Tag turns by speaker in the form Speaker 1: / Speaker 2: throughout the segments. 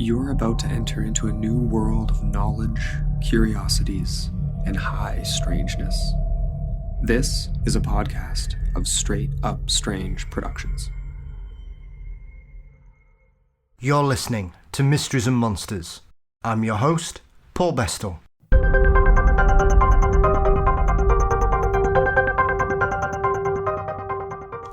Speaker 1: You're about to enter into a new world of knowledge, curiosities, and high strangeness. This is a podcast of Straight Up Strange Productions.
Speaker 2: You're listening to Mysteries and Monsters. I'm your host, Paul Bestel.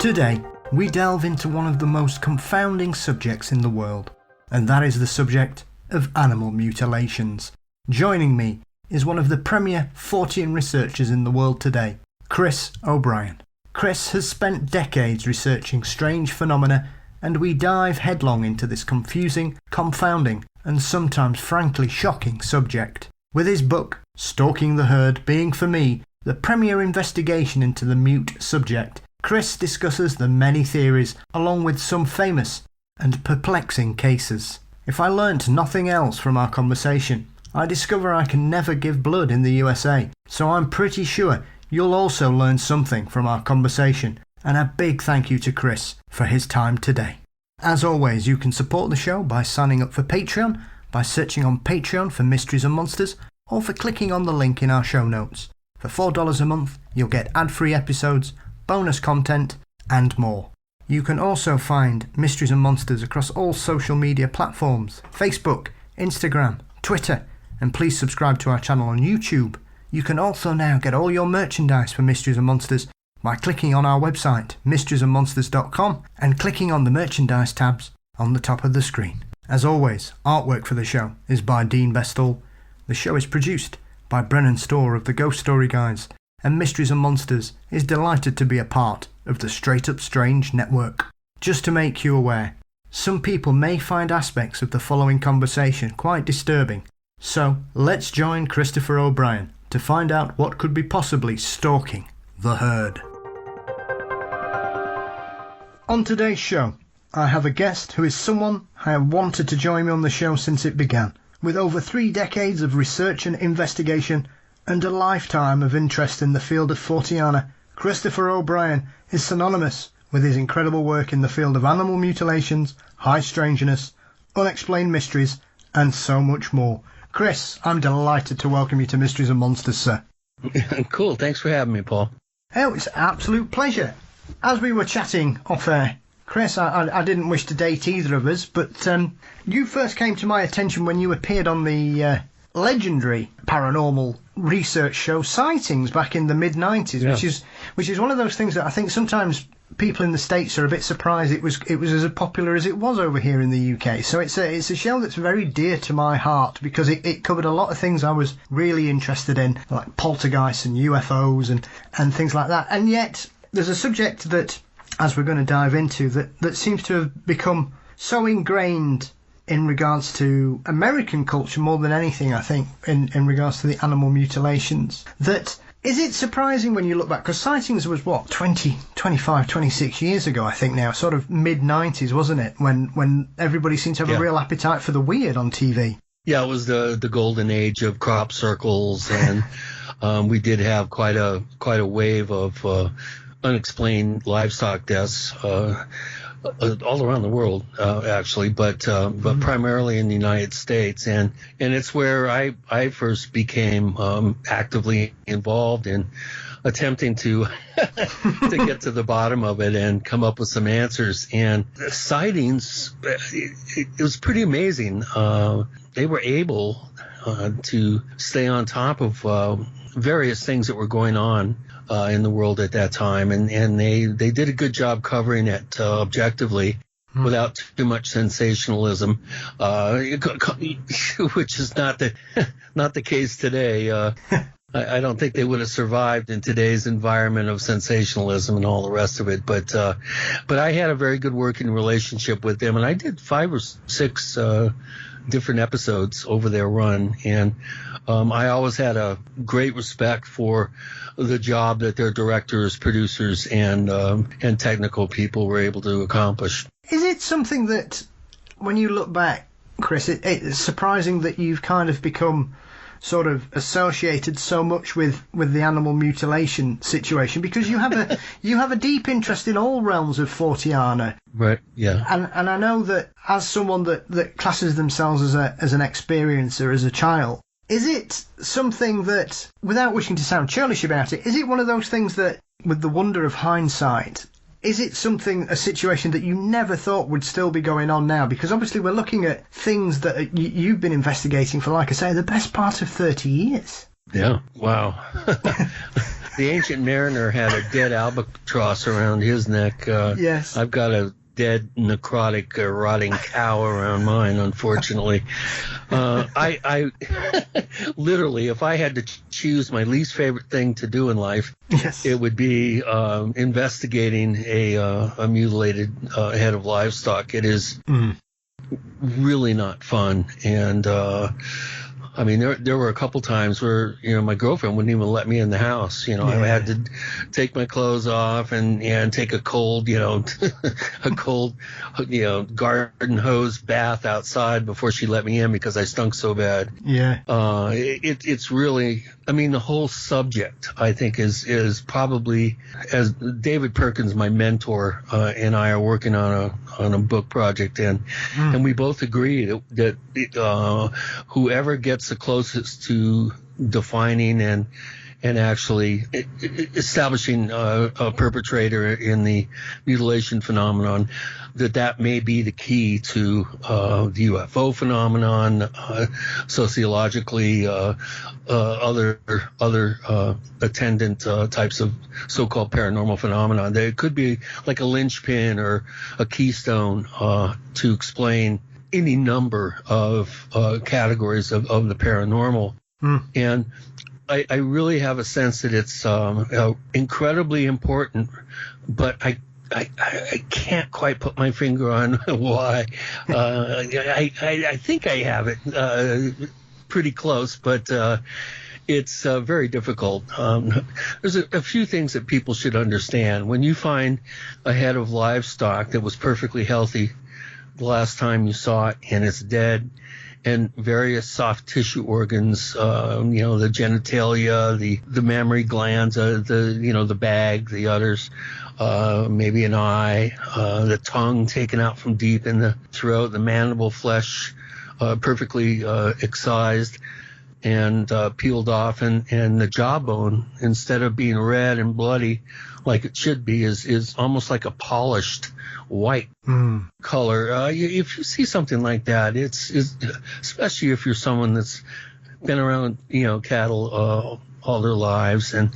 Speaker 2: Today, we delve into one of the most confounding subjects in the world, and that is the subject of animal mutilations. Joining me is one of the premier Fortean researchers in the world today, Chris O'Brien. Chris has spent decades researching strange phenomena, and we dive headlong into this confusing, confounding, and sometimes frankly shocking subject. With his book, Stalking the Herd, being for me the premier investigation into the mute subject, Chris discusses the many theories along with some famous and perplexing cases. If I learnt nothing else from our conversation, I discover I can never give blood in the USA, so I'm pretty sure you'll also learn something from our conversation, and a big thank you to Chris for his time today. As always, you can support the show by signing up for Patreon, by searching on Patreon for Mysteries and Monsters, or for clicking on the link in our show notes. For $4 a month, you'll get ad-free episodes, bonus content, and more. You can also find Mysteries and Monsters across all social media platforms: Facebook, Instagram, Twitter, and please subscribe to our channel on YouTube. You can also now get all your merchandise for Mysteries and Monsters by clicking on our website, mysteriesandmonsters.com, and clicking on the merchandise tabs on the top of the screen. As always, artwork for the show is by Dean Bestel. The show is produced by Brennan Storr of the Ghost Story Guides, and Mysteries and Monsters is delighted to be a part of the Straight Up Strange network. Just to make you aware, some people may find aspects of the following conversation quite disturbing, so let's join Christopher O'Brien to find out what could be possibly stalking the herd. On today's show, I have a guest who is someone I have wanted to join me on the show since it began. With over 3 decades of research and investigation, and a lifetime of interest in the field of Forteana, Christopher O'Brien is synonymous with his incredible work in the field of animal mutilations, high strangeness, unexplained mysteries, and so much more. Chris, I'm delighted to welcome you to Mysteries and Monsters, sir.
Speaker 3: Cool, thanks for having me, Paul.
Speaker 2: Oh, it's an absolute pleasure. As we were chatting off air, Chris, I didn't wish to date either of us, but you first came to my attention when you appeared on the legendary paranormal research show Sightings back in the mid-90s, yeah. which is one of those things that I think sometimes people in the States are a bit surprised it was as popular as it was over here in the UK. So it's a show that's very dear to my heart because it covered a lot of things I was really interested in, like poltergeists and UFOs and things like that. And yet there's a subject that, as we're going to dive into, that seems to have become so ingrained in regards to American culture more than anything, I think, in regards to the animal mutilations. That is it surprising when you look back? Because Sightings was, 25, 26 years ago, I think now, sort of mid-90s, wasn't it? When everybody seemed to have a real appetite for the weird on TV.
Speaker 3: Yeah, it was the golden age of crop circles, and we did have quite a wave of unexplained livestock deaths all around the world, actually, but primarily in the United States, and it's where I first became actively involved in attempting to to get to the bottom of it and come up with some answers. And the sightings, it was pretty amazing. They were able to stay on top of various things that were going on in the world at that time, and they did a good job covering it objectively without too much sensationalism, which is not the case today. I don't think they would have survived in today's environment of sensationalism and all the rest of it. But I had a very good working relationship with them, and I did 5 or 6 different episodes over their run, and I always had a great respect for the job that their directors, producers, and technical people were able to accomplish.
Speaker 2: Is it something that, when you look back, Chris, it's surprising that you've kind of become sort of associated so much with the animal mutilation situation, because you have a deep interest in all realms of Forteana.
Speaker 3: Right. Yeah.
Speaker 2: And I know that as someone that classes themselves as an experiencer as a child, is it something that, without wishing to sound churlish about it, is it one of those things that, with the wonder of hindsight, is it a situation that you never thought would still be going on now? Because obviously we're looking at things that you've been investigating for, like I say, the best part of 30 years.
Speaker 3: Yeah. Wow. The ancient mariner had a dead albatross around his neck.
Speaker 2: Yes.
Speaker 3: I've got a dead, necrotic, rotting cow around mine, unfortunately. I literally, if I had to choose my least favorite thing to do in life,
Speaker 2: yes,
Speaker 3: it would be investigating a mutilated head of livestock. It is really not fun. And I mean, there were a couple times where, my girlfriend wouldn't even let me in the house. I had to take my clothes off and take a cold, a cold, garden hose bath outside before she let me in because I stunk so bad.
Speaker 2: Yeah.
Speaker 3: It's really, I mean, the whole subject, I think, is probably, as David Perkins, my mentor, and I are working on a book project, and we both agree that whoever gets the closest to defining and actually establishing a perpetrator in the mutilation phenomenon, that may be the key to the UFO phenomenon, sociologically, other attendant types of so-called paranormal phenomenon. There could be like a linchpin or a keystone to explain any number of categories of the paranormal. And I really have a sense that it's incredibly important, but I can't quite put my finger on why. I think I have it pretty close, but it's very difficult. There's a few things that people should understand. When you find a head of livestock that was perfectly healthy the last time you saw it and it's dead, and various soft tissue organs, the genitalia, the mammary glands, the bag, the udders, maybe an eye, the tongue taken out from deep in the throat, the mandible flesh perfectly excised and peeled off, and the jawbone, instead of being red and bloody like it should be, is almost like a polished white color. If you see something like that, it's especially if you're someone that's been around cattle all their lives, and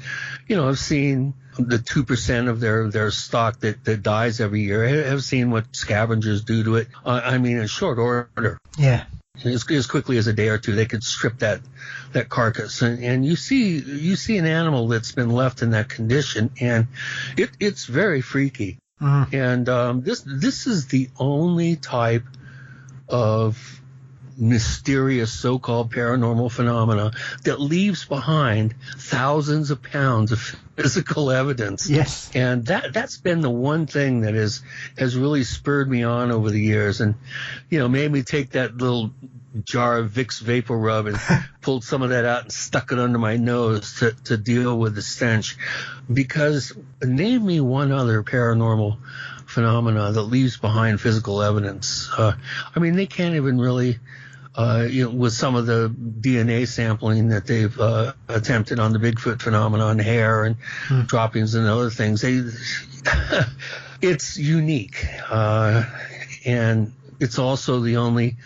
Speaker 3: I've seen the 2% of their stock that dies every year. I've seen what scavengers do to it. I mean, in short order.
Speaker 2: Yeah.
Speaker 3: As quickly as a day or two, they could strip that carcass, and you see an animal that's been left in that condition, and it's very freaky. And this is the only type of mysterious so-called paranormal phenomena that leaves behind thousands of pounds of physical evidence.
Speaker 2: Yes.
Speaker 3: And that's been the one thing that has really spurred me on over the years, and made me take that little jar of Vicks Vapor Rub and pulled some of that out and stuck it under my nose to deal with the stench. Because name me one other paranormal phenomena that leaves behind physical evidence. I mean, they can't even really with some of the DNA sampling that they've attempted on the Bigfoot phenomenon, hair and droppings and other things, it's unique. And it's also the only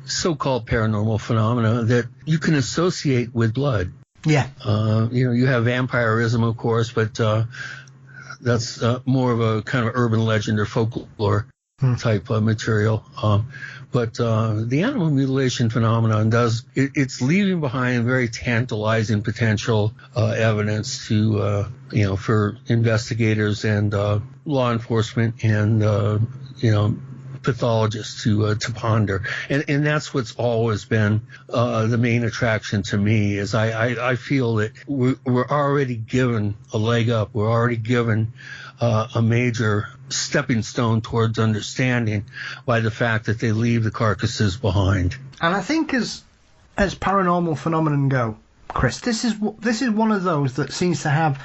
Speaker 3: so-called paranormal phenomena that you can associate with blood.
Speaker 2: Yeah.
Speaker 3: You have vampirism, of course, but that's more of a kind of urban legend or folklore type of material. But the animal mutilation phenomenon it's leaving behind very tantalizing potential evidence to, for investigators and law enforcement and, pathologists to ponder. And that's what's always been the main attraction to me, is I feel that we're already given a leg up. We're already given a major stepping stone towards understanding by the fact that they leave the carcasses behind.
Speaker 2: And I think as as paranormal phenomenon go, Chris, this is one of those that seems to have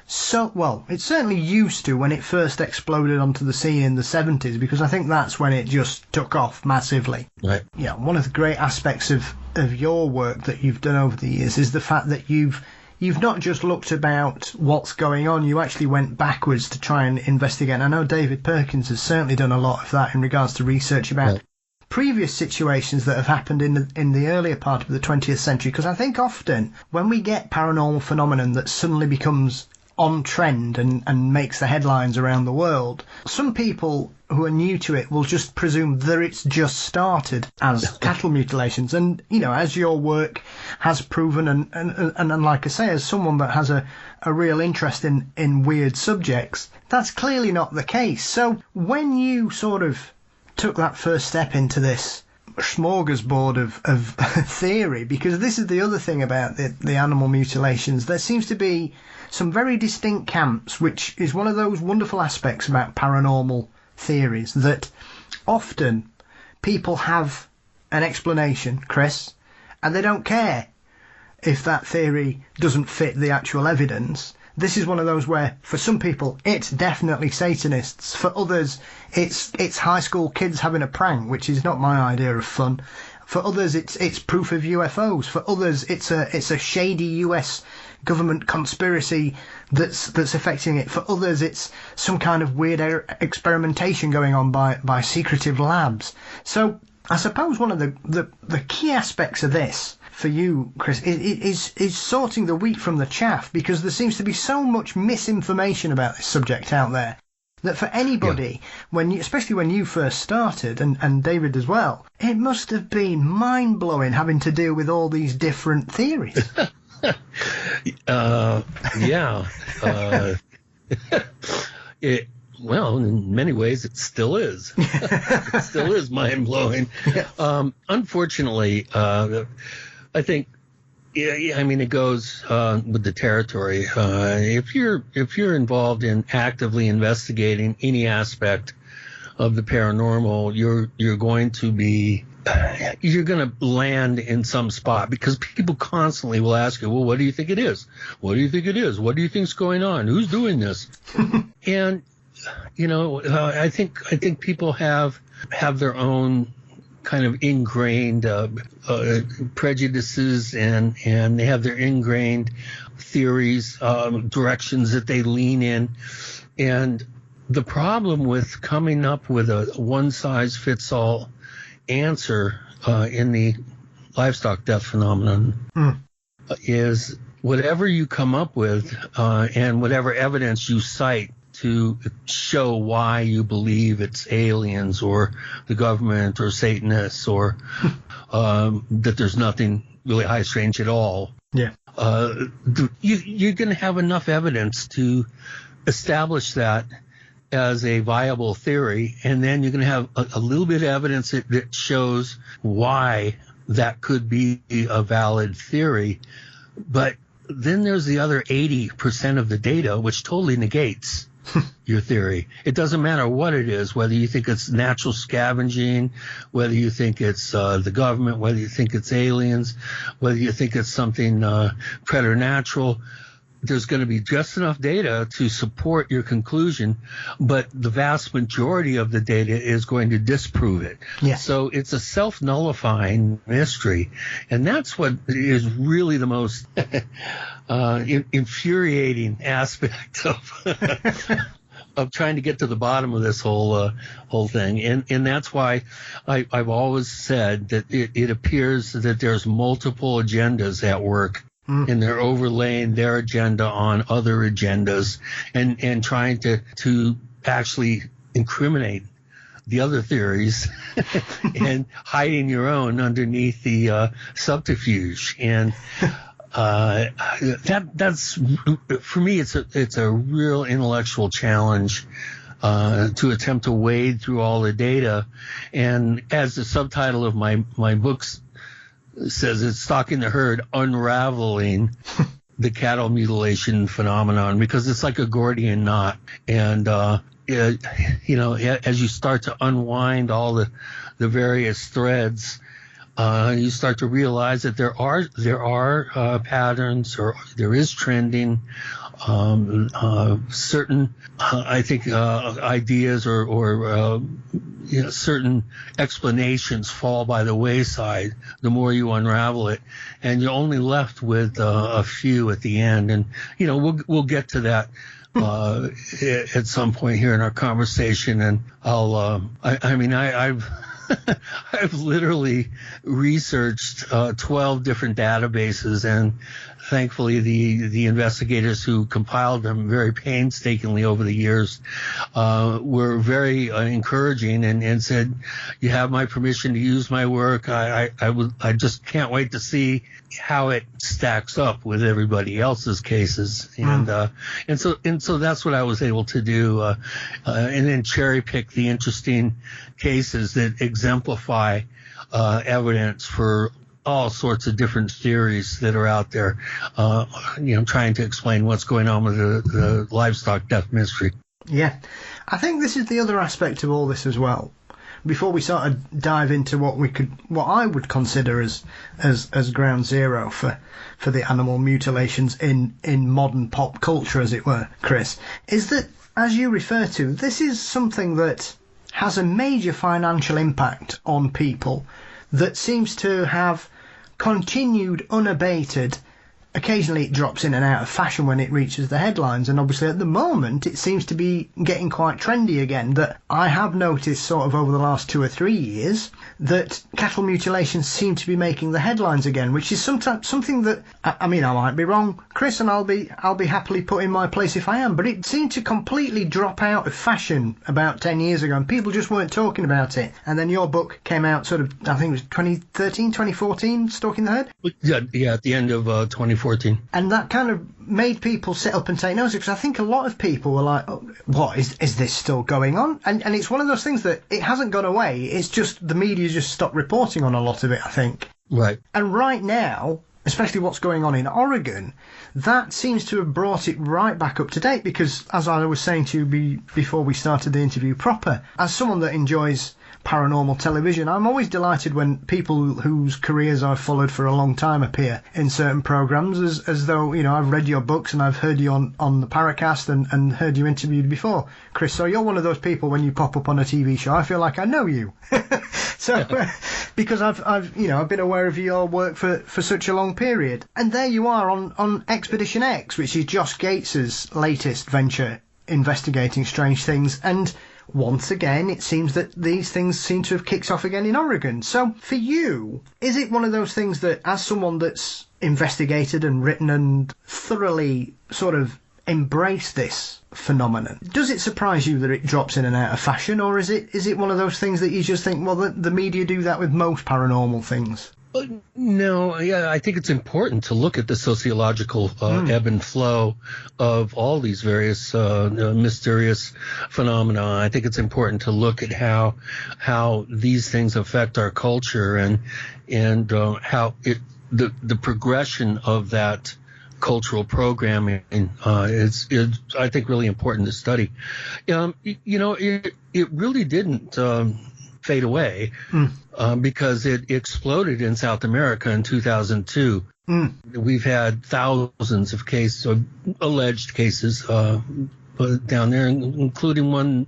Speaker 2: it certainly used to when it first exploded onto the scene in the 70s, because I think that's when it just took off massively.
Speaker 3: Right.
Speaker 2: Yeah, one of the great aspects of your work that you've done over the years is the fact that you've not just looked about what's going on, you actually went backwards to try and investigate. I know David Perkins has certainly done a lot of that in regards to research about previous situations that have happened in the earlier part of the 20th century, because I think often when we get paranormal phenomenon that suddenly becomes on trend and makes the headlines around the world, some people who are new to it will just presume that it's just started as cattle mutilations. And, you know, as your work has proven, and like I say, as someone that has a real interest in weird subjects, that's clearly not the case. So when you sort of took that first step into this smorgasbord of theory, because this is the other thing about the animal mutilations, there seems to be some very distinct camps, which is one of those wonderful aspects about paranormal theories, that often people have an explanation, Chris, and they don't care if that theory doesn't fit the actual evidence. This is one of those where, for some people, it's definitely Satanists. For others, it's high school kids having a prank, which is not my idea of fun. For others, it's proof of UFOs. For others, it's a shady US government conspiracy that's affecting it. For others, it's some kind of weird experimentation going on by secretive labs. So I suppose one of the key aspects of this for you, Chris, is sorting the wheat from the chaff, because there seems to be so much misinformation about this subject out there that for anybody, especially when you first started, and David as well, it must have been mind-blowing having to deal with all these different theories.
Speaker 3: Well, in many ways, it still is. It still is mind-blowing. Yes. Unfortunately, I think, I mean, it goes with the territory. If you're involved in actively investigating any aspect of the paranormal, you're going to land in some spot, because people constantly will ask you, well, what do you think it is? What do you think it is? What do you think's going on? Who's doing this? And you know, I think people have their own kind of ingrained prejudices, and they have their ingrained theories, directions that they lean in. And the problem with coming up with a one-size-fits-all answer in the livestock death phenomenon is whatever you come up with and whatever evidence you cite to show why you believe it's aliens or the government or Satanists or that there's nothing really high strange at all.
Speaker 2: Yeah.
Speaker 3: You're going to have enough evidence to establish that as a viable theory, and then you're going to have a little bit of evidence that shows why that could be a valid theory. But then there's the other 80% of the data which totally negates your theory. It doesn't matter what it is, whether you think it's natural scavenging, whether you think it's the government, whether you think it's aliens, whether you think it's something preternatural. There's going to be just enough data to support your conclusion, but the vast majority of the data is going to disprove it.
Speaker 2: Yes.
Speaker 3: So it's a self-nullifying mystery, and that's what is really the most infuriating aspect of trying to get to the bottom of this whole thing. And that's why I've always said that it appears that there's multiple agendas at work. And they're overlaying their agenda on other agendas and trying to actually incriminate the other theories and hiding your own underneath the subterfuge. And that's for me, it's a real intellectual challenge to attempt to wade through all the data. And as the subtitle of my books says, it's Stalking the Herd, Unraveling the Cattle Mutilation Phenomenon, because it's like a Gordian knot. And, you know, as you start to unwind all the various threads, you start to realize that there are patterns, or there is trending. Certain, I think, ideas or certain explanations fall by the wayside the more you unravel it, and you're only left with a few at the end. And we'll get to that at some point here in our conversation. And I've I've literally researched 12 different databases, and thankfully the investigators who compiled them very painstakingly over the years were very encouraging and said, you have my permission to use my work. I just can't wait to see how it stacks up with everybody else's cases. And so that's what I was able to do, and then cherry pick the interesting cases that exemplify evidence for all sorts of different theories that are out there, trying to explain what's going on with the livestock death mystery.
Speaker 2: Yeah, I think this is the other aspect of all this as well. Before we sort of dive into what I would consider as ground zero for the animal mutilations in modern pop culture, as it were, Chris, is that, as you refer to, this is something that has a major financial impact on people that seems to have continued unabated. Occasionally it drops in and out of fashion when it reaches the headlines, and obviously at the moment it seems to be getting quite trendy again. That I have noticed sort of over the last 2 or 3 years that cattle mutilations seem to be making the headlines again, which is sometimes something that I might be wrong, Chris, and I'll be happily put in my place if I am, but it seemed to completely drop out of fashion about 10 years ago, and people just weren't talking about it. And then your book came out sort of, I think it was 2013, 2014, Stalking the Herd?
Speaker 3: Yeah, at the end of 2014.
Speaker 2: And that kind of made people sit up and take notice, because I think a lot of people were like, oh, what, is this still going on? And it's one of those things that it hasn't gone away, it's just the media just stopped reporting on a lot of it, I think.
Speaker 3: Right.
Speaker 2: And right now, especially what's going on in Oregon, that seems to have brought it right back up to date, because as I was saying to you before we started the interview proper, as someone that enjoys paranormal television, I'm always delighted when people whose careers I've followed for a long time appear in certain programs, as though, I've read your books and I've heard you on the Paracast and heard you interviewed before, Chris. So you're one of those people, when you pop up on a TV show, I feel like I know you. So because I've been aware of your work for such a long period. And there you are on Expedition X, which is Josh Gates's latest venture investigating strange things. And once again, it seems that these things seem to have kicked off again in Oregon. So for you, is it one of those things that, as someone that's investigated and written and thoroughly sort of embraced this phenomenon, does it surprise you that it drops in and out of fashion, or is it one of those things that you just think, well, the media do that with most paranormal things?
Speaker 3: No, yeah, I think it's important to look at the sociological ebb and flow of all these various mysterious phenomena. I think it's important to look at how these things affect our culture and how the progression of that cultural programming is I think really important to study. It really didn't fade away because it exploded in South America in 2002. We've had thousands of alleged cases down there, including 1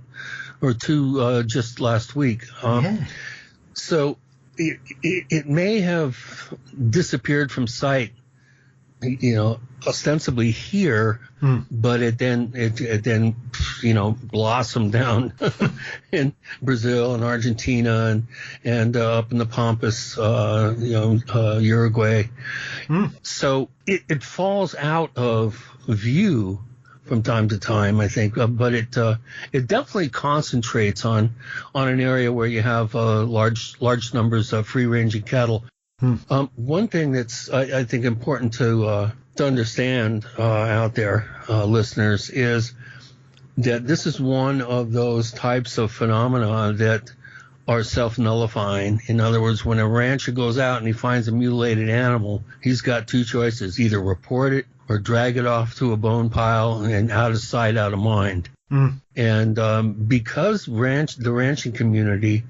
Speaker 3: or 2 just last week. So it may have disappeared from sight, ostensibly here, but it then blossomed down in Brazil and Argentina and up in the Pampas, Uruguay. So it falls out of view from time to time, I think, but it definitely concentrates on an area where you have large numbers of free-ranging cattle. One thing that's I think important to understand out there, listeners, is that this is one of those types of phenomena that are self-nullifying. In other words, when a rancher goes out and he finds a mutilated animal, he's got 2 choices: either report it or drag it off to a bone pile and out of sight, out of mind. And because the ranching community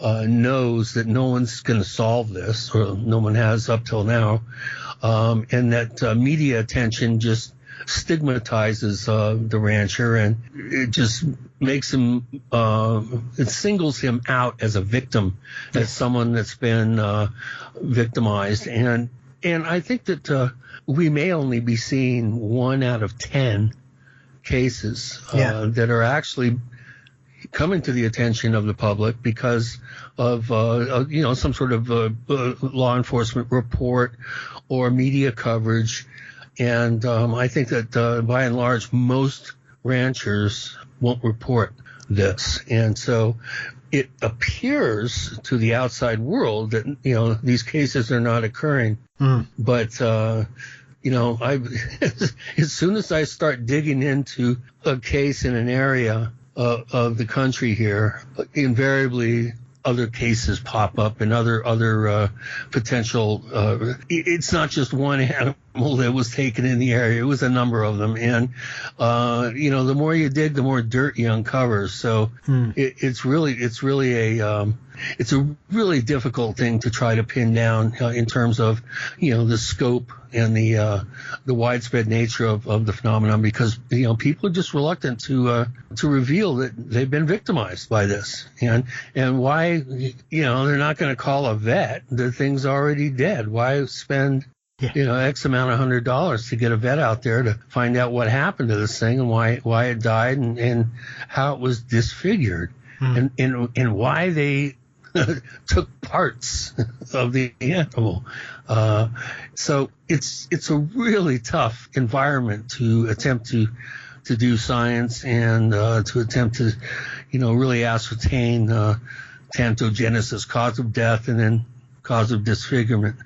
Speaker 3: knows that no one's going to solve this, or no one has up till now, and that media attention just stigmatizes the rancher, and it just makes him, it singles him out as a victim, as someone that's been victimized. And I think that we may only be seeing 1 out of 10 cases that are actually coming to the attention of the public because of some sort of law enforcement report or media coverage. And I think that by and large, most ranchers won't report this. And so it appears to the outside world that, these cases are not occurring. But, as soon as I start digging into a case in an area of the country here, invariably other cases pop up and other potential. It's not just one animal that was taken in the area; it was a number of them. And the more you dig, the more dirt you uncover. So it's a really difficult thing to try to pin down in terms of the scope and the widespread nature of the phenomenon, because people are just reluctant to reveal that they've been victimized by this, and why they're not going to call a vet. The thing's already dead. Why spend X amount of $100 to get a vet out there to find out what happened to this thing and why it died and how it was disfigured and why they took parts of the animal. So it's a really tough environment to attempt to do science and to attempt to really ascertain tantogenesis, cause of death, and then cause of disfigurement.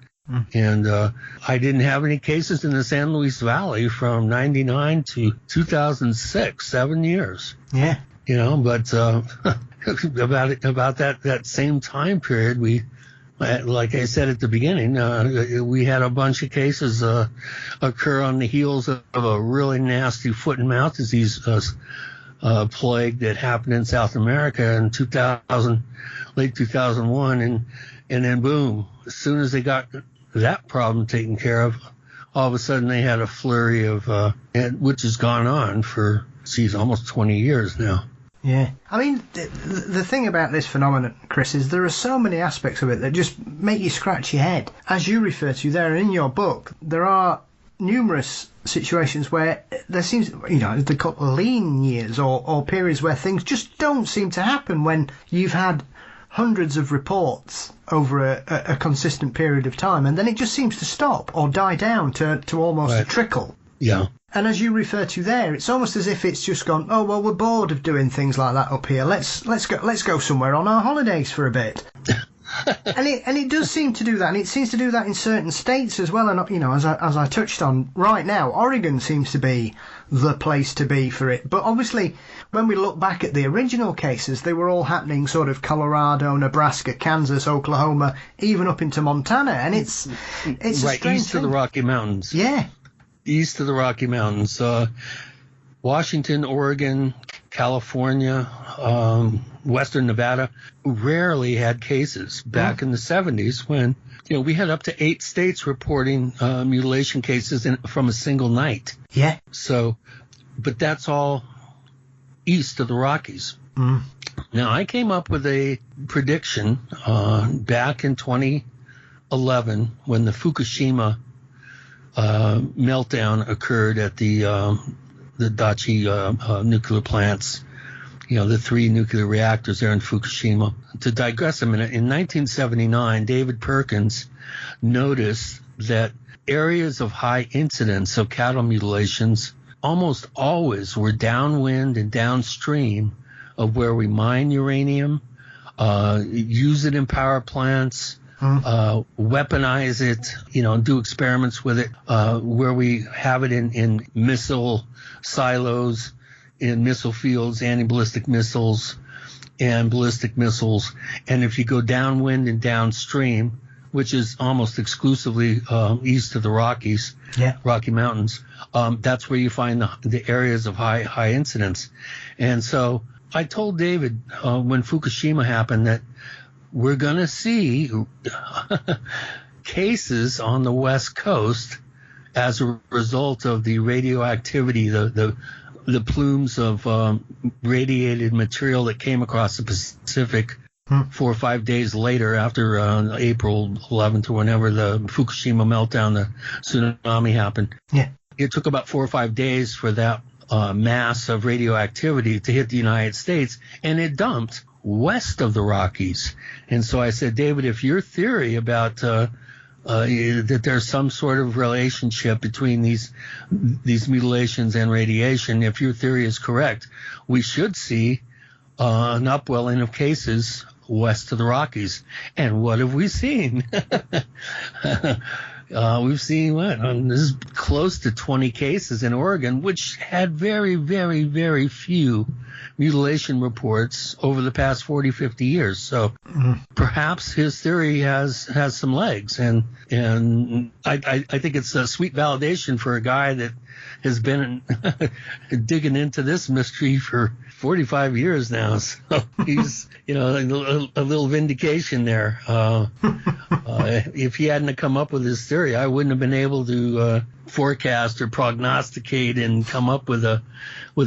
Speaker 3: And I didn't have any cases in the San Luis Valley from 99 to 2006, 7 years.
Speaker 2: Yeah.
Speaker 3: But about that same time period, we, like I said at the beginning, we had a bunch of cases occur on the heels of a really nasty foot and mouth disease plague that happened in South America in late 2001, and then boom, as soon as they got that problem taken care of, all of a sudden they had a flurry of, which has gone on for almost 20 years now.
Speaker 2: Yeah. I mean, the thing about this phenomenon, Chris, is there are so many aspects of it that just make you scratch your head. As you refer to there in your book, there are numerous situations where there seems, they call lean years or periods where things just don't seem to happen when you've had hundreds of reports over a consistent period of time, and then it just seems to stop or die down to almost a trickle.
Speaker 3: Yeah.
Speaker 2: And as you refer to there, it's almost as if it's just gone, oh, well, we're bored of doing things like that up here. Let's go somewhere on our holidays for a bit. and it does seem to do that, and it seems to do that in certain states as well. And as I touched on right now, Oregon seems to be the place to be for it. But obviously, when we look back at the original cases, they were all happening sort of Colorado, Nebraska, Kansas, Oklahoma, even up into Montana, and it's
Speaker 3: right
Speaker 2: a strange
Speaker 3: east
Speaker 2: thing.
Speaker 3: of the Rocky Mountains.
Speaker 2: Yeah.
Speaker 3: East of the Rocky Mountains, Washington, Oregon, California, Western Nevada rarely had cases back in the 70s when, we had up to 8 states reporting mutilation cases from a single night.
Speaker 2: Yeah.
Speaker 3: So, but that's all east of the Rockies. Now, I came up with a prediction back in 2011 when the Fukushima meltdown occurred at the Daiichi nuclear plants, the 3 nuclear reactors there in Fukushima. To digress a minute, in 1979, David Perkins noticed that areas of high incidence of cattle mutilations almost always were downwind and downstream of where we mine uranium, use it in power plants, weaponize it, do experiments with it, where we have it in missile silos, in missile fields, anti-ballistic missiles and ballistic missiles. And if you go downwind and downstream, which is almost exclusively east of the Rockies, Rocky Mountains, that's where you find the areas of high incidence. And so I told David when Fukushima happened that we're going to see cases on the West Coast as a result of the radioactivity, the plumes of radiated material that came across the Pacific 4 or 5 days later after April 11th or whenever the Fukushima meltdown, the tsunami happened.
Speaker 2: Yeah.
Speaker 3: It took about 4 or 5 days for that mass of radioactivity to hit the United States, and it dumped west of the Rockies. And so I said, David, if your theory about that there's some sort of relationship between these mutilations and radiation, if your theory is correct, we should see an upwelling of cases west of the Rockies. And what have we seen? We've seen this is close to 20 cases in Oregon, which had very, very, very few mutilation reports over the past 40, 50 years. So perhaps his theory has some legs. And I think it's a sweet validation for a guy that has been digging into this mystery for 45 years now. So he's, a little vindication there. If he hadn't come up with his theory, I wouldn't have been able to forecast or prognosticate and come up with a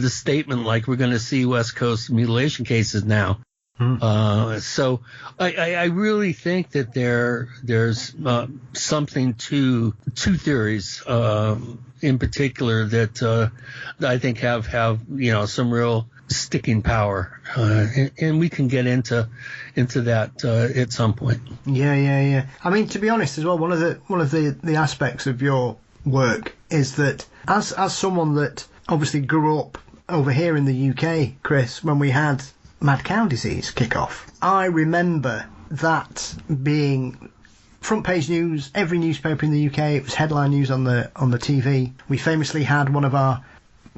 Speaker 3: statement like we're going to see West Coast mutilation cases now. So I really think that there's something to two theories in particular that I think have some real sticking power, and we can get into that at some point.
Speaker 2: Yeah. I mean, to be honest as well, one of the aspects of your work is that as someone that obviously grew up over here in the UK, Chris, when we had mad cow disease kick off, I remember that being front page news, every newspaper in the UK. It was headline news on the TV. We famously had one of our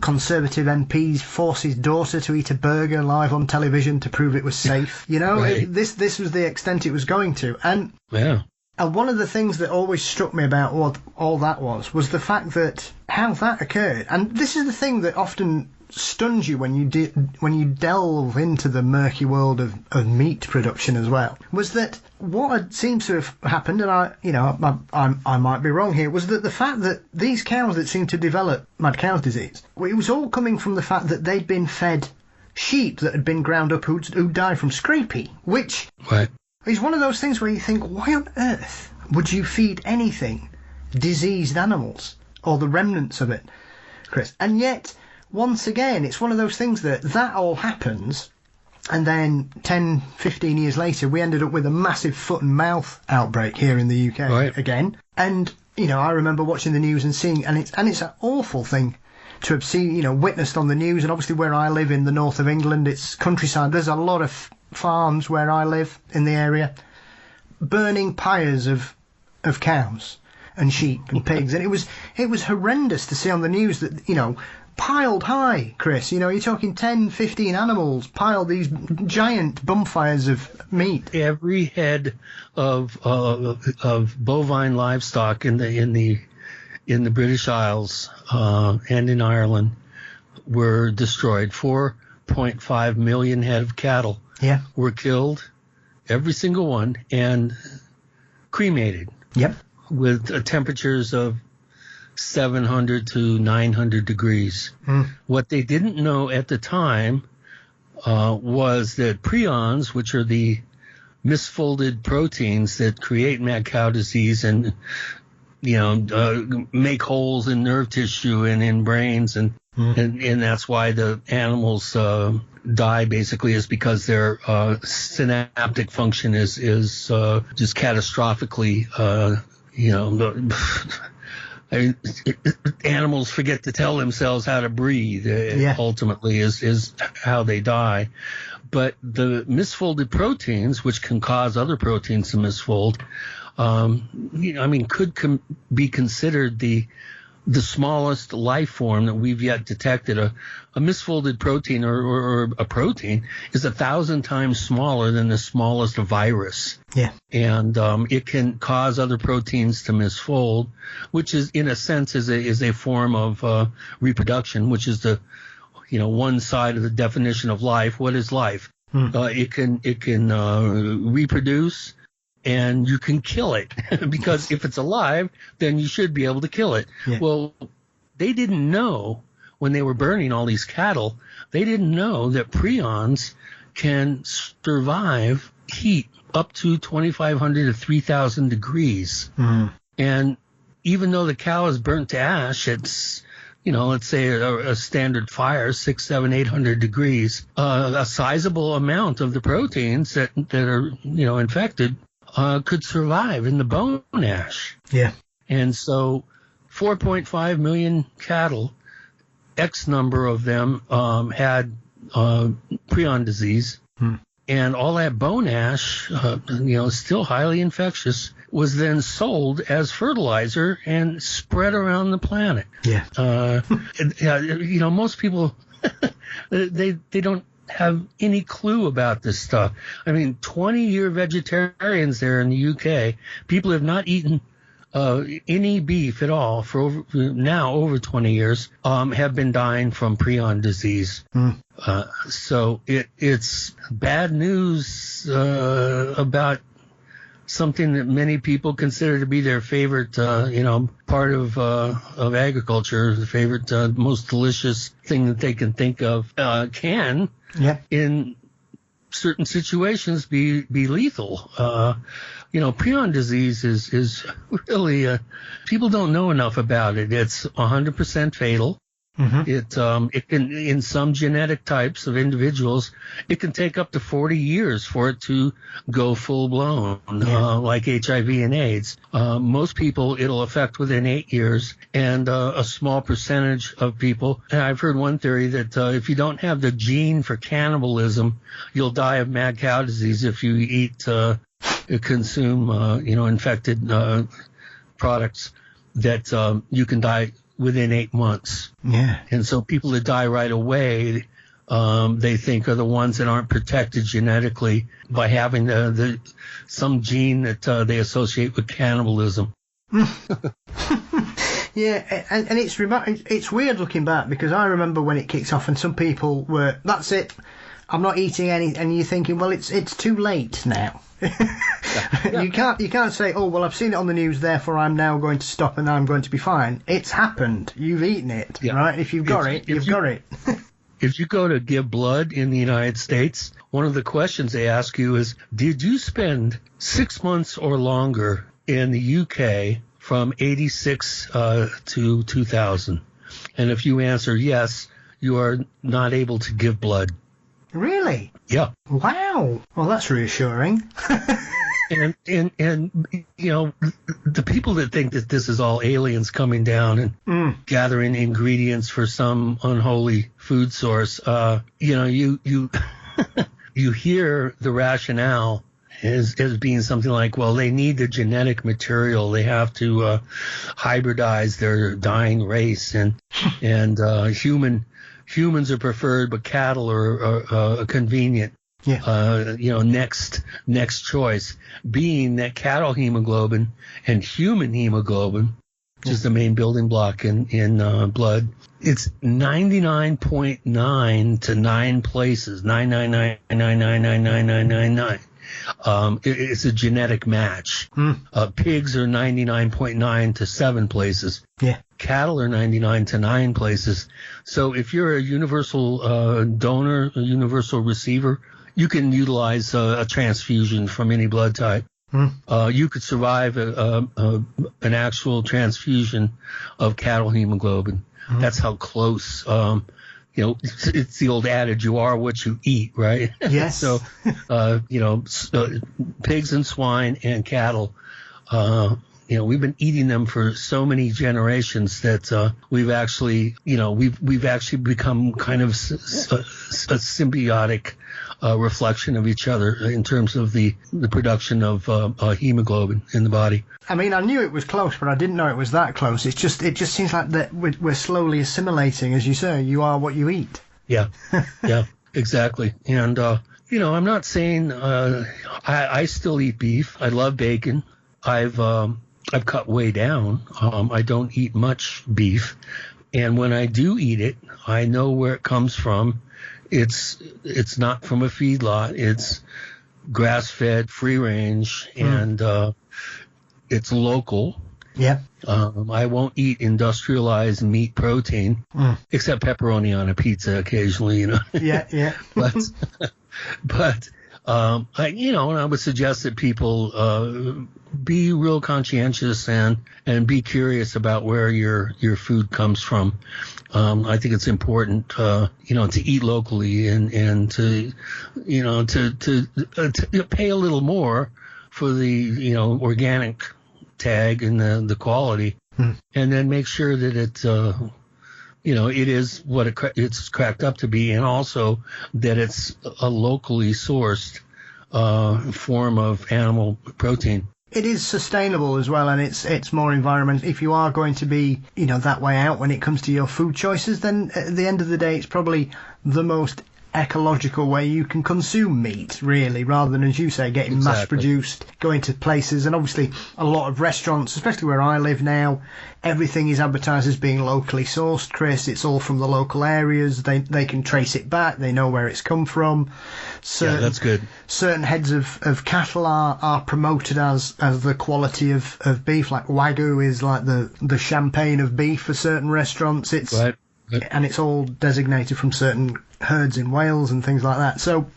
Speaker 2: Conservative MPs force his daughter to eat a burger live on television to prove it was safe.
Speaker 3: Right.
Speaker 2: This was the extent it was going to. And
Speaker 3: yeah.
Speaker 2: And one of the things that always struck me about what all that was the fact that how that occurred. And this is the thing that often stuns you when you delve into the murky world of meat production as well, was that what seems to have happened, and I might be wrong here, was that the fact that these cows that seemed to develop mad cow disease, it was all coming from the fact that they'd been fed sheep that had been ground up who died from scrapie, which is one of those things where you think, why on earth would you feed anything diseased animals or the remnants of it, Chris? And yet, once again, it's one of those things that all happens, and then 10, 15 years later, we ended up with a massive foot and mouth outbreak here in the UK again. And, I remember watching the news and seeing, and it's an awful thing to have seen, witnessed on the news. And obviously where I live in the north of England, it's countryside. There's a lot of farms where I live in the area, burning pyres of cows and sheep and pigs. And it was horrendous to see on the news that, piled high, Chris. You're talking 10, 15 animals piled, these giant bonfires of meat.
Speaker 3: Every head of bovine livestock in the British Isles and in Ireland were destroyed. 4.5 million head of cattle were killed, every single one, and cremated.
Speaker 2: Yep.
Speaker 3: With temperatures of 700 to 900 degrees. What they didn't know at the time was that prions, which are the misfolded proteins that create mad cow disease and make holes in nerve tissue and in brains, and that's why the animals die, basically, is because their synaptic function is just catastrophically animals forget to tell themselves how to breathe. Ultimately is how they die. But the misfolded proteins, which can cause other proteins to misfold, could be considered the smallest life form that we've yet detected. A misfolded protein or a protein is 1,000 times smaller than the smallest virus.
Speaker 2: Yeah. And
Speaker 3: it can cause other proteins to misfold, which is, in a sense, is a form of reproduction, which is the one side of the definition of life. What is life? It can reproduce, and you can kill it because if it's alive, then you should be able to kill it.
Speaker 2: Yeah.
Speaker 3: Well, they didn't know when they were burning all these cattle. They didn't know that prions can survive heat up to 2,500 to 3,000 degrees. And even though the cow is burnt to ash, it's, let's say a standard fire, 600, 700, 800 degrees, a sizable amount of the proteins that are, infected could survive in the bone ash.
Speaker 2: Yeah. And
Speaker 3: so 4.5 million cattle, X number of them had prion disease. And all that bone ash, still highly infectious, was then sold as fertilizer and spread around the planet.
Speaker 2: Yeah.
Speaker 3: Most people, they don't have any clue about this stuff. I mean, 20-year vegetarians there in the UK, people have not eaten any beef at all for over 20 years, have been dying from prion disease. So it's bad news about something that many people consider to be their favorite, part of agriculture, the favorite, most delicious thing that they can think of, in certain situations be lethal. Prion disease is really, people don't know enough about it. It's 100% fatal. It can, in some genetic types of individuals, it can take up to 40 years for it to go full blown, like HIV and AIDS. Most people it'll affect within 8 years, and a small percentage of people. And I've heard one theory that if you don't have the gene for cannibalism, you'll die of mad cow disease if you eat, consume, infected products. That you can die within 8 months.
Speaker 2: Yeah.
Speaker 3: And so people that die right away, they think are the ones that aren't protected genetically by having some gene that they associate with cannibalism.
Speaker 2: Yeah, and it's weird looking back, because I remember when it kicks off and some people were, that's it, I'm not eating any, and you're thinking, well, it's too late now.
Speaker 3: Yeah.
Speaker 2: You can't say, oh, well, I've seen it on the news, therefore I'm now going to stop and I'm going to be fine. It's happened. You've eaten it, right? If you've got it, you've got it.
Speaker 3: If you go to give blood in the United States, one of the questions they ask you is, did you spend 6 months or longer in the UK from 86 to 2000? And if you answer yes, you are not able to give blood.
Speaker 2: Really?
Speaker 3: Yeah.
Speaker 2: Wow. Well, that's reassuring.
Speaker 3: And the people that think that this is all aliens coming down and gathering ingredients for some unholy food source, you you hear the rationale as being something like, well, they need the genetic material, they have to hybridize their dying race, and humans are preferred, but cattle are convenient.
Speaker 2: Yeah.
Speaker 3: Next choice being that cattle hemoglobin and human hemoglobin, which is the main building block in blood, it's 99.9 to 9 places, 999999999. It's a genetic match. Pigs are 99.9 to 7 places.
Speaker 2: Yeah.
Speaker 3: Cattle are 99 to 9 places. So if you're a universal donor, a universal receiver, you can utilize a transfusion from any blood type. You could survive an actual transfusion of cattle hemoglobin. That's how close. It's the old adage: you are what you eat, right?
Speaker 2: Yes.
Speaker 3: So, pigs and swine and cattle. We've been eating them for so many generations that we've actually become kind of a symbiotic reflection of each other in terms of the production of hemoglobin in the body.
Speaker 2: I mean, I knew it was close, but I didn't know it was that close. It just seems like that we're slowly assimilating, as you say. You are what you eat.
Speaker 3: Yeah, yeah, exactly. And I'm not saying I still eat beef. I love bacon. I've cut way down. I don't eat much beef, and when I do eat it, I know where it comes from, It's not from a feedlot. It's grass-fed, free range, and it's local.
Speaker 2: Yeah.
Speaker 3: I won't eat industrialized meat protein, except pepperoni on a pizza occasionally,
Speaker 2: Yeah.
Speaker 3: But I would suggest that people be real conscientious and be curious about where your food comes from. I think it's important, to eat locally and to pay a little more for the, organic tag and the quality, and then make sure that it is what it's cracked up to be, and also that it's a locally sourced form of animal protein.
Speaker 2: It is sustainable as well, and it's more environmental. If you are going to be, that way out when it comes to your food choices, then at the end of the day, it's probably the most ecological way you can consume meat, really, rather than, as you say, getting mass-produced, going to places. And obviously a lot of restaurants, especially where I live now, everything is advertised as being locally sourced, Chris. It's all from the local areas. They can trace it back. They know where it's come from.
Speaker 3: That's good.
Speaker 2: Certain heads of cattle are promoted as the quality of beef, like Wagyu is like the champagne of beef for certain restaurants. It's
Speaker 3: right.
Speaker 2: And it's all designated from certain herds in Wales and things like that. So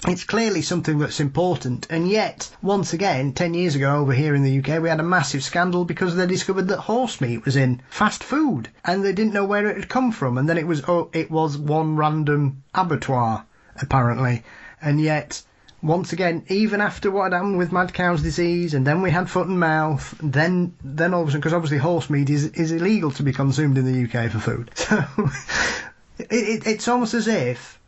Speaker 2: it's clearly something that's important. And yet, once again, 10 years ago over here in the UK, we had a massive scandal because they discovered that horse meat was in fast food and they didn't know where it had come from. And then it was one random abattoir, apparently. And yet, once again, even after what had happened with mad cow's disease, and then we had foot and mouth, then all of a sudden, because obviously horse meat is illegal to be consumed in the UK for food. So it's almost as if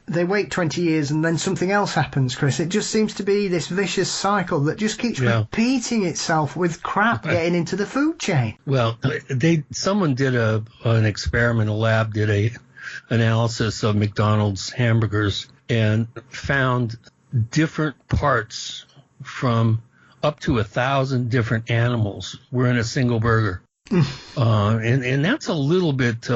Speaker 2: they wait 20 years and then something else happens, Chris. It just seems to be this vicious cycle that just keeps repeating itself with crap getting into the food chain.
Speaker 3: Well, someone did an experiment, a lab did a analysis of McDonald's hamburgers and found different parts from up to 1,000 different animals were in a single burger. And that's a little bit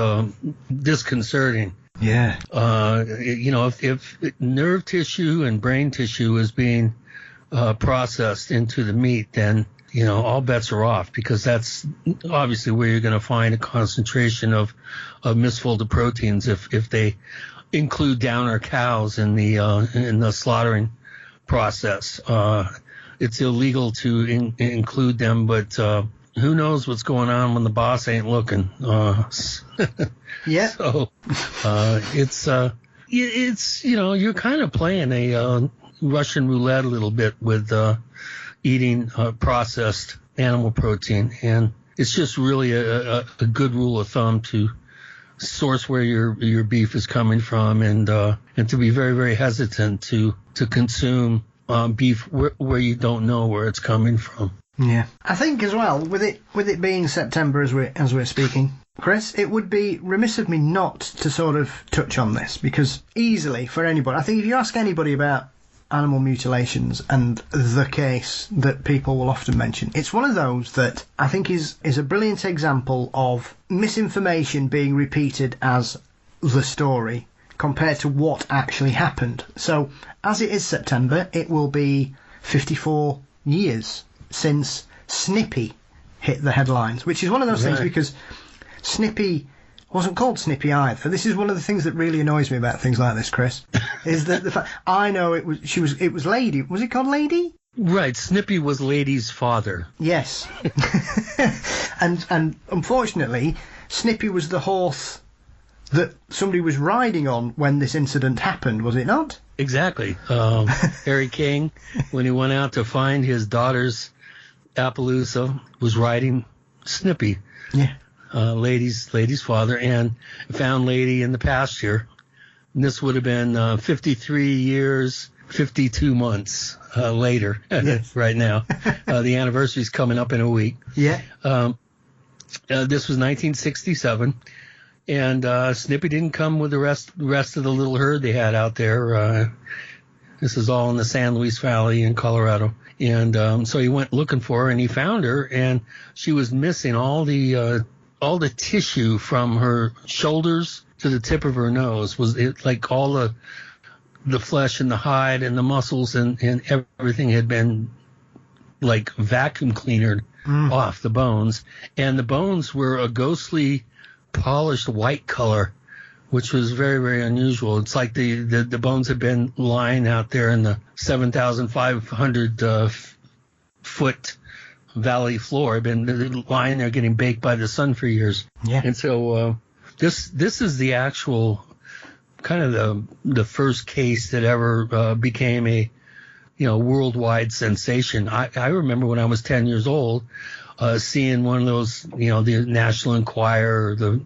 Speaker 3: disconcerting.
Speaker 2: Yeah.
Speaker 3: If nerve tissue and brain tissue is being processed into the meat, then, all bets are off, because that's obviously where you're going to find a concentration of misfolded proteins if they include downer cows in the slaughtering process. It's illegal to include them, but who knows what's going on when the boss ain't looking.
Speaker 2: Yeah.
Speaker 3: So it's you're kind of playing a Russian roulette a little bit with eating processed animal protein, and it's just really a good rule of thumb to source where your beef is coming from, and to be very, very hesitant to consume beef where you don't know where it's coming from.
Speaker 2: Yeah, I think as well with it being September as we're speaking, Chris, it would be remiss of me not to sort of touch on this, because easily for anybody, I think if you ask anybody about animal mutilations and the case that people will often mention, it's one of those that I think is a brilliant example of misinformation being repeated as the story compared to what actually happened. So as it is September, it will be 54 years since Snippy hit the headlines, which is one of those things, because Snippy wasn't called Snippy either. This is one of the things that really annoys me about things like this, Chris, is that the fact I know it was Lady. Was it called Lady?
Speaker 3: Right, Snippy was Lady's father.
Speaker 2: Yes. and unfortunately, Snippy was the horse that somebody was riding on when this incident happened, was it not?
Speaker 3: Exactly. Harry King, when he went out to find his daughter's Appaloosa, was riding Snippy.
Speaker 2: Yeah.
Speaker 3: Lady's father, and found Lady in the pasture. And this would have been 53 years, 52 months later. Yes. Right now. The anniversary's coming up in a week.
Speaker 2: Yeah.
Speaker 3: This was 1967, and Snippy didn't come with the rest of the little herd they had out there. This is all in the San Luis Valley in Colorado. And so he went looking for her, and he found her, and she was missing all the tissue from her shoulders to the tip of her nose. Was it like all the flesh and the hide and the muscles and everything had been like vacuum cleanered off the bones, and the bones were a ghostly polished white color, which was very, very unusual. It's like the bones had been lying out there in the 7,500 foot valley floor, had been lying there getting baked by the sun for years.
Speaker 2: Yeah.
Speaker 3: And so this is the actual kind of the first case that ever became a worldwide sensation. I remember when I was 10 years old, seeing one of those, the National Enquirer or the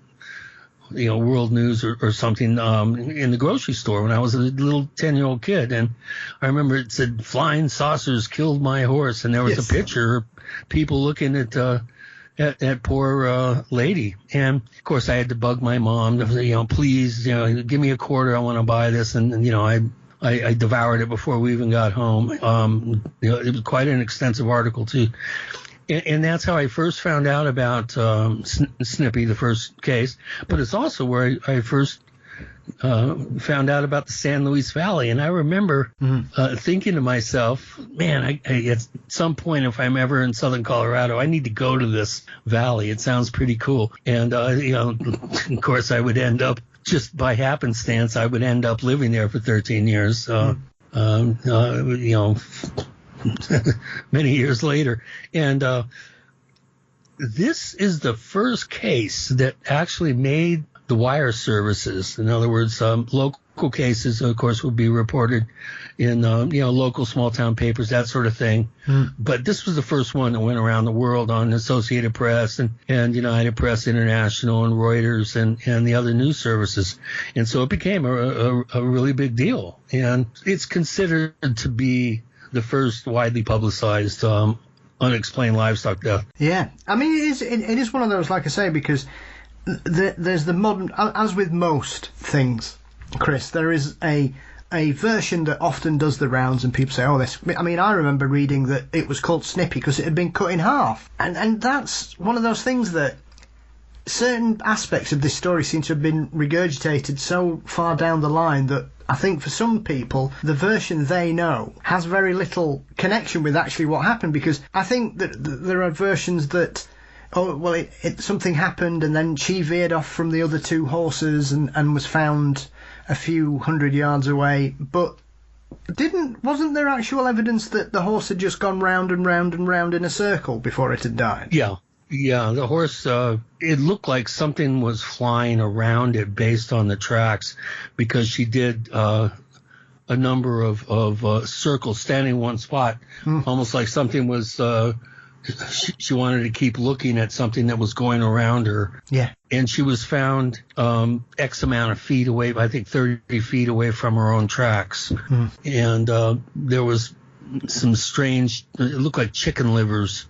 Speaker 3: World News or something in the grocery store when I was a little 10-year-old kid. And I remember it said, "Flying saucers killed my horse." And there was a picture of people looking at poor lady. And of course I had to bug my mom to, please, give me a quarter. I want to buy this. And I devoured it before we even got home. It was quite an extensive article too. And that's how I first found out about Snippy, the first case. But it's also where I first found out about the San Luis Valley. And I remember thinking to myself, man, at some point, if I'm ever in southern Colorado, I need to go to this valley. It sounds pretty cool. And, of course, I would end up, just by happenstance, I would end up living there for 13 years, many years later. And this is the first case that actually made the wire services. In other words, local cases, of course, would be reported in local small town papers, that sort of thing. But this was the first one that went around the world on Associated Press and United Press International and Reuters and the other news services. And so it became a really big deal. And it's considered to be the first widely publicized unexplained livestock death.
Speaker 2: Yeah, I mean, it is one of those, like I say, because there's the modern, as with most things, Chris, there is a version that often does the rounds, and people say, oh, this. I mean, I remember reading that it was called Snippy because it had been cut in half, and that's one of those things that certain aspects of this story seem to have been regurgitated so far down the line that I think for some people, the version they know has very little connection with actually what happened, because I think that there are versions that, oh, well, something happened and then she veered off from the other two horses and was found a few hundred yards away, but wasn't there actual evidence that the horse had just gone round and round and round in a circle before it had died?
Speaker 3: Yeah, the horse, it looked like something was flying around it based on the tracks, because she did a number of circles, standing in one spot, almost like something was, she wanted to keep looking at something that was going around her.
Speaker 2: Yeah.
Speaker 3: And she was found X amount of feet away, I think 30 feet away from her own tracks. And there was some strange, it looked like chicken livers.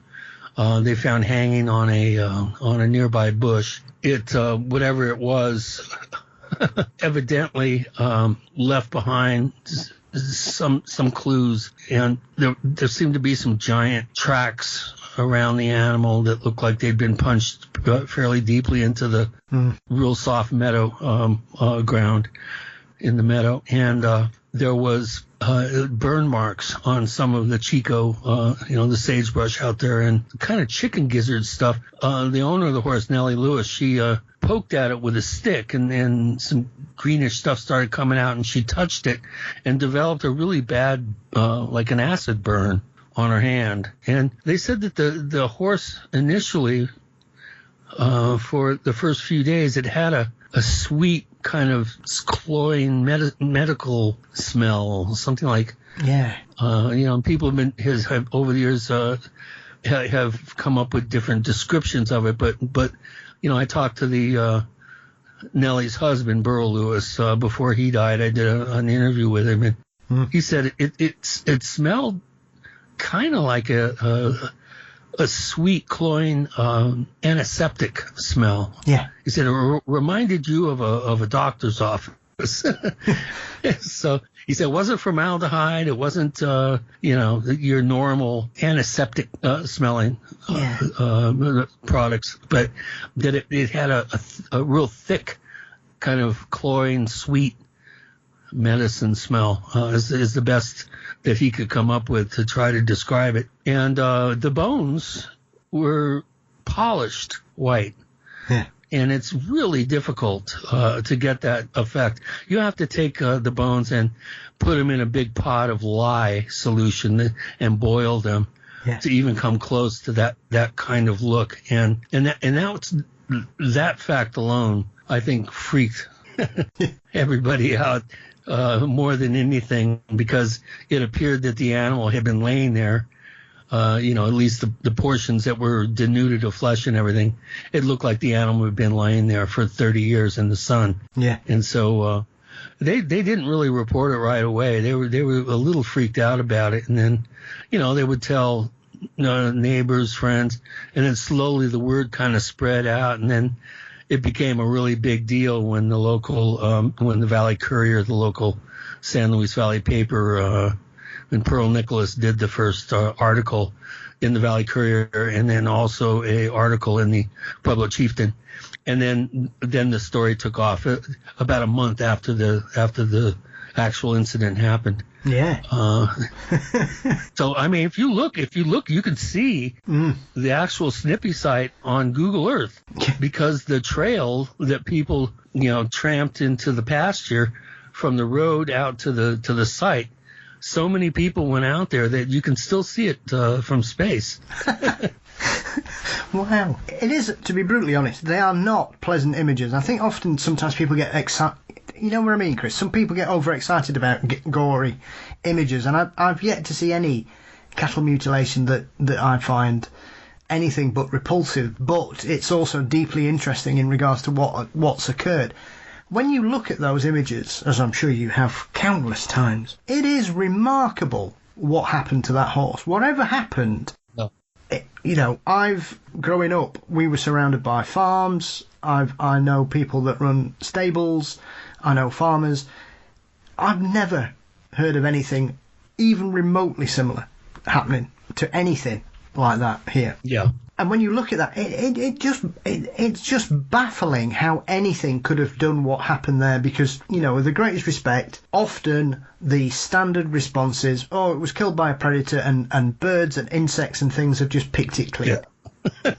Speaker 3: They found hanging on a nearby bush. It whatever it was, evidently left behind some clues, and there seemed to be some giant tracks around the animal that looked like they'd been punched fairly deeply into the real soft meadow ground in the meadow, and there was burn marks on some of the Chico, the sagebrush out there, and kind of chicken gizzard stuff. The owner of the horse, Nellie Lewis, she poked at it with a stick, and some greenish stuff started coming out, and she touched it and developed a really bad, like an acid burn on her hand. And they said that the horse initially, for the first few days, it had a sweet kind of cloying medical smell, something like, people have over the years have come up with different descriptions of it, but I talked to the Nellie's husband, Burl Lewis, before he died. I did an interview with him, and he said it smelled kind of like a sweet, cloying, antiseptic smell.
Speaker 2: Yeah.
Speaker 3: He said it reminded you of a doctor's office. So he said it wasn't formaldehyde. It wasn't, your normal antiseptic smelling products, but that it had a real thick kind of chlorine sweet medicine smell is the best that he could come up with to try to describe it. And the bones were polished white.
Speaker 2: Yeah.
Speaker 3: And it's really difficult to get that effect. You have to take the bones and put them in a big pot of lye solution and boil them to even come close to that kind of look. And that fact alone, I think, freaked everybody out more than anything, because it appeared that the animal had been laying there. At least the portions that were denuded of flesh and everything, it looked like the animal had been lying there for 30 years in the sun.
Speaker 2: Yeah.
Speaker 3: And so they didn't really report it right away. They were a little freaked out about it. And then, they would tell neighbors, friends, and then slowly the word kind of spread out. And then it became a really big deal when the local, when the Valley Courier, the local San Luis Valley paper, when Pearl Nicholas did the first article in the Valley Courier, and then also a article in the Pueblo Chieftain, and then the story took off about a month after the actual incident happened.
Speaker 2: Yeah.
Speaker 3: So I mean, if you look, you can see the actual Snippy site on Google Earth, because the trail that people tramped into the pasture from the road out to the site. So many people went out there that you can still see it from space.
Speaker 2: Wow. It is, to be brutally honest, they are not pleasant images. I think sometimes people get excited. You know what I mean, Chris? Some people get overexcited about gory images, and I've yet to see any cattle mutilation that I find anything but repulsive. But it's also deeply interesting in regards to what's occurred. When you look at those images, as I'm sure you have countless times, it is remarkable what happened to that horse. Whatever happened, growing up, we were surrounded by farms. I know people that run stables. I know farmers. I've never heard of anything even remotely similar happening to anything like that here.
Speaker 3: Yeah.
Speaker 2: And when you look at that, it's just baffling how anything could have done what happened there, because, with the greatest respect, often the standard response is, oh, it was killed by a predator, and birds and insects and things have just picked it clean. Yeah.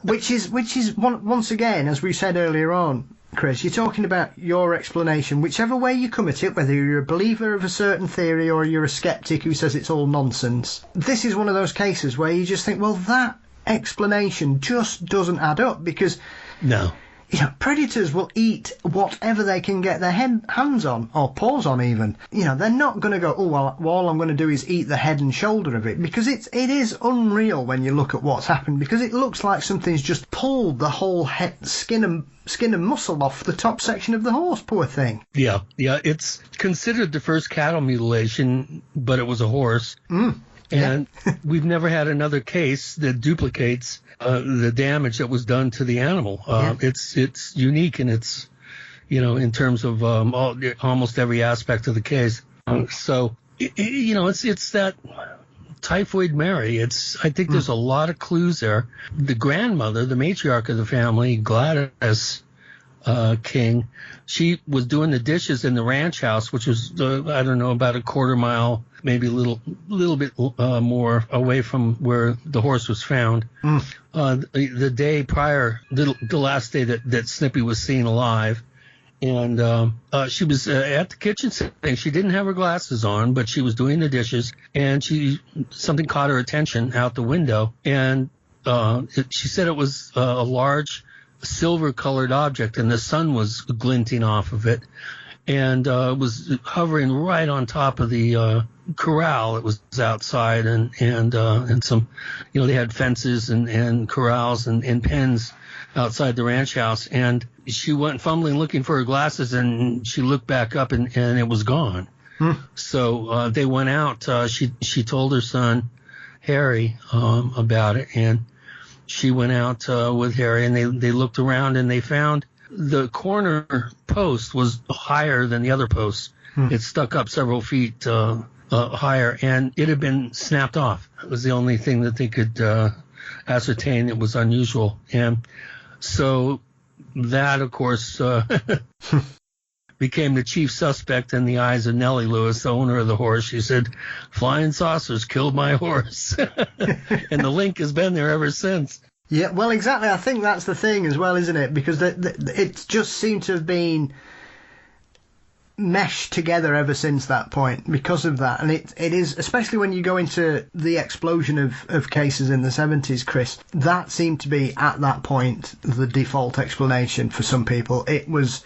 Speaker 2: which is once again, as we said earlier on, Chris, you're talking about your explanation, whichever way you come at it, whether you're a believer of a certain theory or you're a skeptic who says it's all nonsense. This is one of those cases where you just think, well, that explanation just doesn't add up, because predators will eat whatever they can get their hands on, or paws on even. They're not going to go, oh, well, all I'm going to do is eat the head and shoulder of it, because it is unreal when you look at what's happened, because it looks like something's just pulled the whole head, skin and muscle off the top section of the horse, poor thing. Yeah,
Speaker 3: it's considered the first cattle mutilation, but it was a horse. And we've never had another case that duplicates the damage that was done to the animal. It's unique, and it's, in terms of almost every aspect of the case. So, it's that Typhoid Mary. I think there's a lot of clues there. The grandmother, the matriarch of the family, Gladys King, she was doing the dishes in the ranch house, which was, about a quarter mile, maybe a little bit more away from where the horse was found. The day prior, the last day that Snippy was seen alive. And she was at the kitchen sink. She didn't have her glasses on, but she was doing the dishes, and something caught her attention out the window. And she said it was a large silver-colored object, and the sun was glinting off of it, and it was hovering right on top of the corral. It was outside, and some, they had fences and corrals and pens outside the ranch house. And she went fumbling looking for her glasses, and she looked back up, and it was gone. So they went out. She told her son Harry about it, and she went out with Harry, and they looked around, and they found the corner post was higher than the other posts. It stuck up several feet higher, and it had been snapped off. It was the only thing that they could ascertain that was unusual. And so that, of course, became the chief suspect in the eyes of Nellie Lewis, the owner of the horse. She said, "Flying saucers killed my horse." And the link has been there ever since.
Speaker 2: Yeah, well, exactly. I think that's the thing as well, isn't it? Because it just seemed to have been meshed together ever since that point because of that. And it is, especially when you go into the explosion of cases in the 70s, Chris, that seemed to be, at that point, the default explanation for some people. It was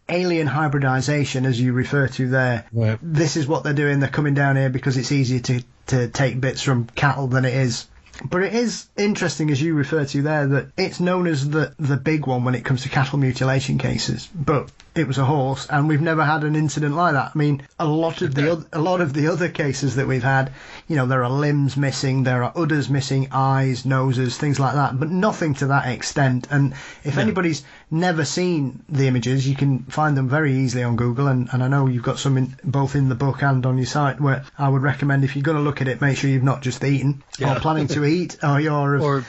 Speaker 2: alien hybridization, as you refer to there.
Speaker 3: Right.
Speaker 2: This is what they're doing. They're coming down here because it's easier to take bits from cattle than it is. But it is interesting, as you refer to there, that it's known as the big one when it comes to cattle mutilation cases. But it was a horse, and we've never had an incident like that. I mean, a lot of the other cases that we've had, you know, there are limbs missing, there are udders missing, eyes, noses, things like that, but nothing to that extent. And if anybody's never seen the images, you can find them very easily on Google, and I know you've got some both in the book and on your site, where I would recommend, if you're going to look at it, make sure you've not just eaten or planning to eat, or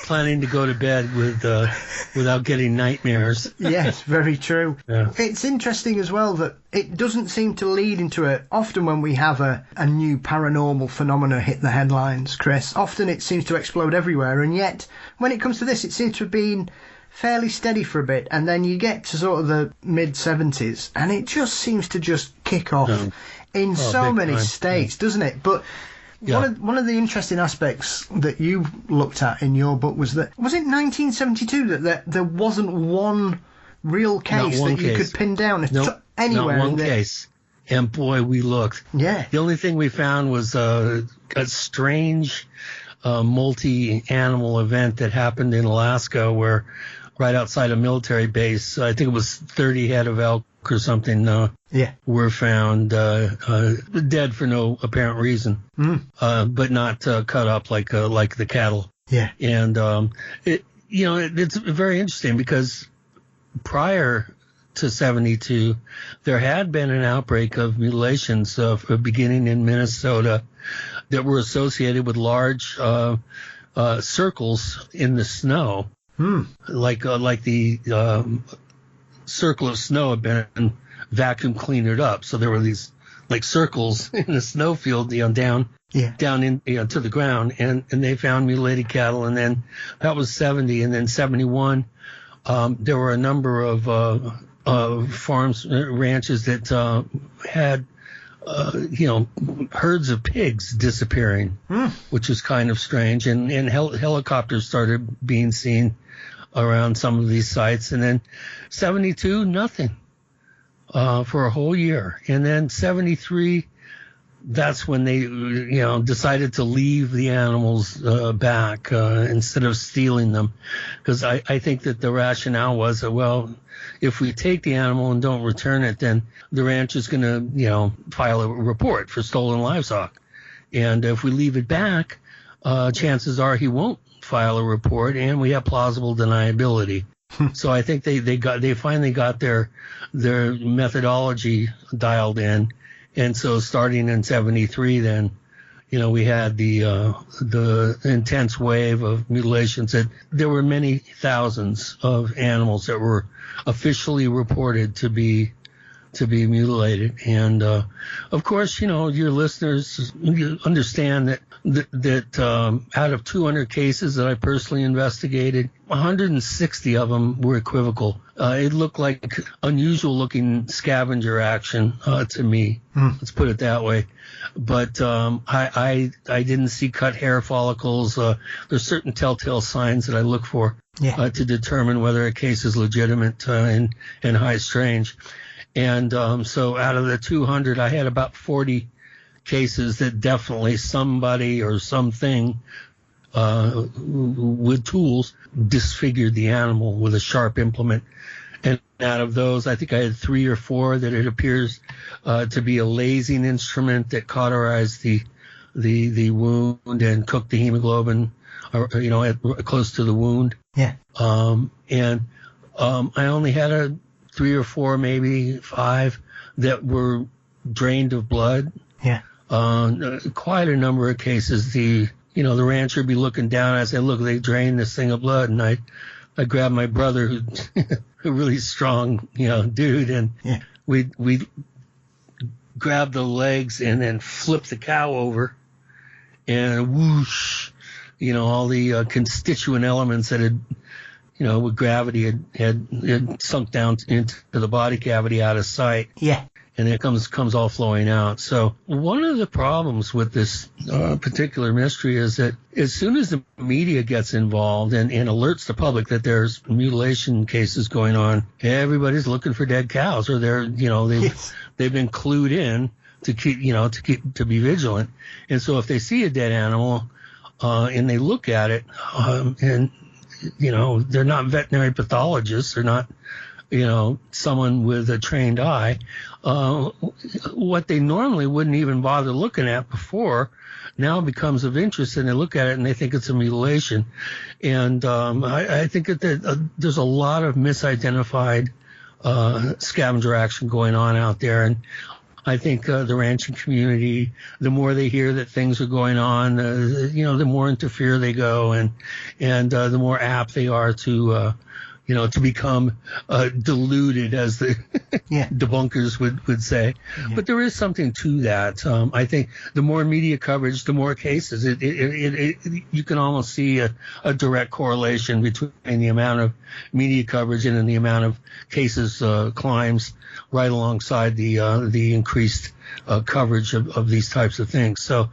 Speaker 3: planning to go to bed without getting nightmares.
Speaker 2: Yes, very true.
Speaker 3: Yeah.
Speaker 2: It's interesting as well that it doesn't seem to lead into often when we have a new paranormal phenomena hit the headlines, Chris, often it seems to explode everywhere, and yet when it comes to this, it seems to have been fairly steady for a bit, and then you get to sort of the mid-70s and it just seems to just kick off in so many states, doesn't it? But one of the interesting aspects that you looked at in your book was it 1972 that there wasn't one real case that you could pin down anywhere?
Speaker 3: Not one case. And boy, we looked.
Speaker 2: Yeah.
Speaker 3: The only thing we found was a strange multi-animal event that happened in Alaska, where right outside a military base, I think it was 30 head of elk or something, were found dead for no apparent reason, but not cut up like the cattle.
Speaker 2: Yeah.
Speaker 3: And it's very interesting because prior to 72, there had been an outbreak of mutilations beginning in Minnesota that were associated with large circles in the snow, like the circle of snow had been vacuum cleaned up. So there were these like circles in the snowfield, down in to the ground, and they found mutilated cattle. And then that was 70, and then 71. There were a number of farms, ranches that had, herds of pigs disappearing, which is kind of strange. And helicopters started being seen around some of these sites. And then 72, nothing for a whole year. And then 73, that's when they, decided to leave the animals back instead of stealing them. Because I think that the rationale was that, well, if we take the animal and don't return it, then the ranch is going to, file a report for stolen livestock. And if we leave it back, chances are he won't file a report, and we have plausible deniability. So I think they finally got their methodology dialed in. And so starting in 73, then, we had the intense wave of mutilations. That there were many thousands of animals that were officially reported to be mutilated. And of course, your listeners understand that out of 200 cases that I personally investigated, 160 of them were equivocal. It looked like unusual looking scavenger action to me. Let's put it that way. But I didn't see cut hair follicles. There's certain telltale signs that I look for to determine whether a case is legitimate and high strange. And so out of the 200, I had about 40 cases that definitely somebody or something with tools disfigured the animal with a sharp implement. And out of those, I think I had 3 or 4 that it appears to be a lasing instrument that cauterized the wound and cooked the hemoglobin, close to the wound. Yeah. And I only had 3 or 4, maybe 5 that were drained of blood. Yeah. Quite a number of cases. The rancher would be looking down. I say, look, they drained this thing of blood, and I I grabbed my brother, who's a really strong, dude, and we grabbed the legs and then flipped the cow over, and whoosh, all the constituent elements that had, with gravity had sunk down into the body cavity out of sight.
Speaker 2: Yeah.
Speaker 3: And it comes all flowing out. So one of the problems with this particular mystery is that as soon as the media gets involved and alerts the public that there's mutilation cases going on, everybody's looking for dead cows, or they've been clued in to be vigilant. And so if they see a dead animal and they look at it, and they're not veterinary pathologists, they're not someone with a trained eye, what they normally wouldn't even bother looking at before now becomes of interest, and they look at it and they think it's a mutilation. And I think that there's a lot of misidentified scavenger action going on out there. And I think the ranching community, the more they hear that things are going on, the more interfere they go, and the more apt they are to become deluded, as the debunkers would say. Yeah. But there is something to that. I think the more media coverage, the more cases. You can almost see a direct correlation between the amount of media coverage and then the amount of cases climbs right alongside the increased coverage of these types of things. So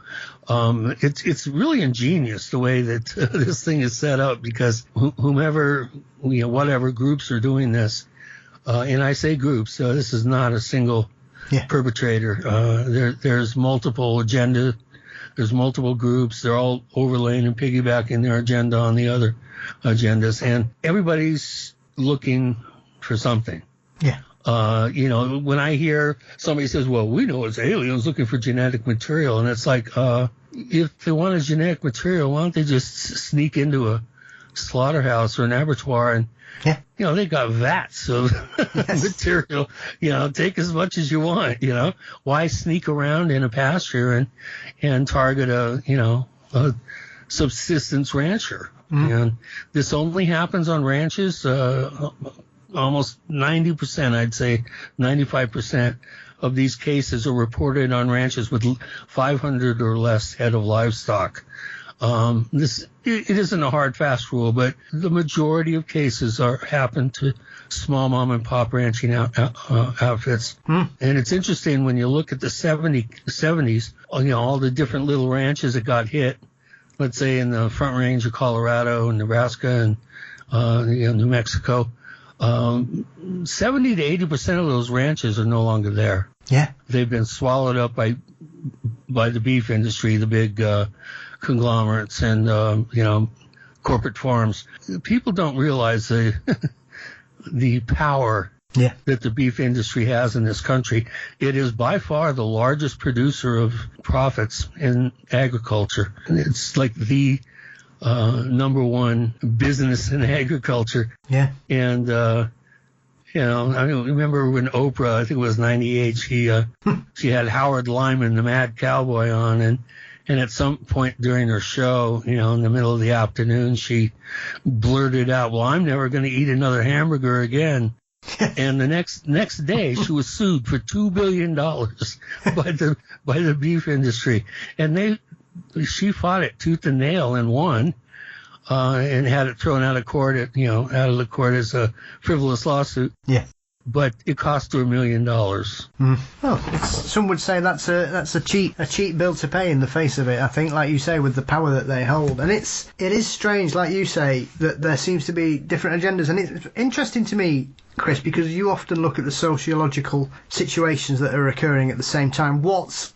Speaker 3: it's really ingenious the way that this thing is set up, because whomever, whatever groups are doing this, and I say groups, this is not a single perpetrator. There's multiple agenda. There's multiple groups. They're all overlaying and piggybacking their agenda on the other agendas, and everybody's looking for something.
Speaker 2: Yeah.
Speaker 3: When I hear somebody says, well, we know it's aliens looking for genetic material, and it's like, if they wanted genetic material, why don't they just sneak into a slaughterhouse or an abattoir and, they got vats of material, take as much as you want, why sneak around in a pasture and target a subsistence rancher? And this only happens on ranches, almost 90%, I'd say 95% of these cases are reported on ranches with 500 or less head of livestock. It isn't a hard, fast rule, but the majority of cases happen to small mom and pop ranching outfits. And it's interesting when you look at the 70s, all the different little ranches that got hit, let's say in the Front Range of Colorado and Nebraska and New Mexico. 70 to 80% of those ranches are no longer there.
Speaker 2: Yeah.
Speaker 3: They've been swallowed up by the beef industry, the big conglomerates and corporate farms. People don't realize the power that the beef industry has in this country. It is by far the largest producer of profits in agriculture. It's like the number one business in agriculture.
Speaker 2: Yeah.
Speaker 3: And, I remember when Oprah, I think it was 98, she had Howard Lyman, the Mad Cowboy, on, and at some point during her show, in the middle of the afternoon, she blurted out, well, I'm never going to eat another hamburger again. And the next day, she was sued for $2 billion by the beef industry. And she fought it tooth and nail and won, and had it thrown out of the court as a frivolous lawsuit.
Speaker 2: Yeah.
Speaker 3: But it cost her $1 million.
Speaker 2: Well, some would say that's a cheap bill to pay in the face of it. I think, like you say, with the power that they hold, and it is strange, like you say, that there seems to be different agendas, and it's interesting to me, Chris, because you often look at the sociological situations that are occurring at the same time. How's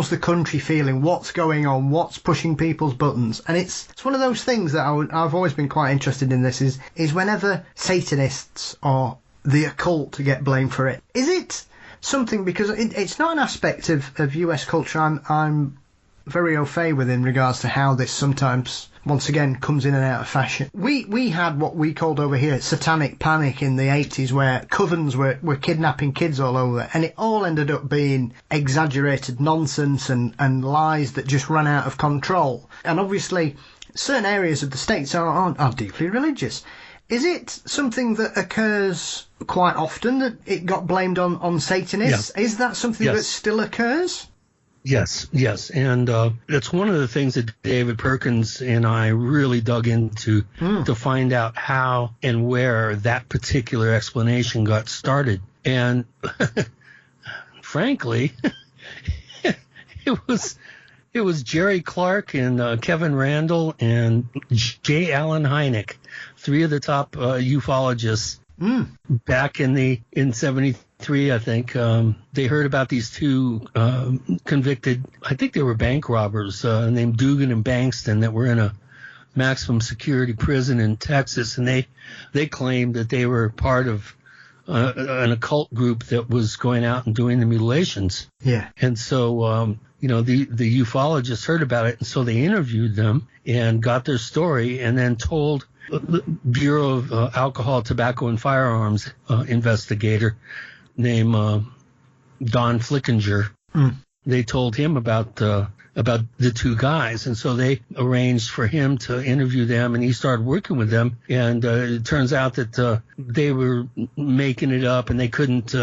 Speaker 2: the country feeling? What's going on? What's pushing people's buttons? And it's one of those things that I've always been quite interested in. This is whenever Satanists or the occult to get blamed for it. Is it something, because it's not an aspect of US culture I'm very au fait with in regards to how this sometimes, once again, comes in and out of fashion. We had what we called over here Satanic panic in the 80s, where covens were kidnapping kids all over, and it all ended up being exaggerated nonsense and lies that just ran out of control. And obviously certain areas of the states are deeply religious. Is it something that occurs quite often, that it got blamed on Satanists?
Speaker 3: Yeah.
Speaker 2: Is that something that still occurs?
Speaker 3: Yes. And that's one of the things that David Perkins and I really dug into to find out how and where that particular explanation got started. And frankly, it was Jerry Clark and Kevin Randall and J. Allen Hynek, three of the top ufologists back in 73, I think. They heard about these two convicted, I think they were bank robbers named Dugan and Bankston, that were in a maximum security prison in Texas, and they claimed that they were part of an occult group that was going out and doing the mutilations. Yeah. And so, the ufologists heard about it, and so they interviewed them and got their story, and then told the Bureau of Alcohol, Tobacco, and Firearms investigator named Don Flickinger. They told him about the two guys, and so they arranged for him to interview them, and he started working with them. And it turns out that they were making it up, and they couldn't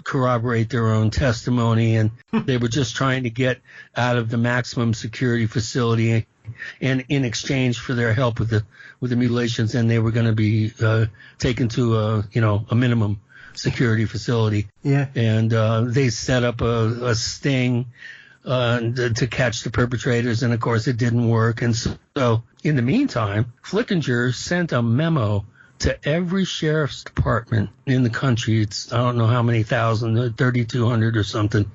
Speaker 3: corroborate their own testimony, and they were just trying to get out of the maximum security facility, and in exchange for their help with the mutilations, and they were going to be taken to a minimum security facility. Yeah. And they set up a sting to catch the perpetrators, and of course it didn't work. And so in the meantime, Flickinger sent a memo to every sheriff's department in the country. It's, I don't know how many thousand, 3,200 or something,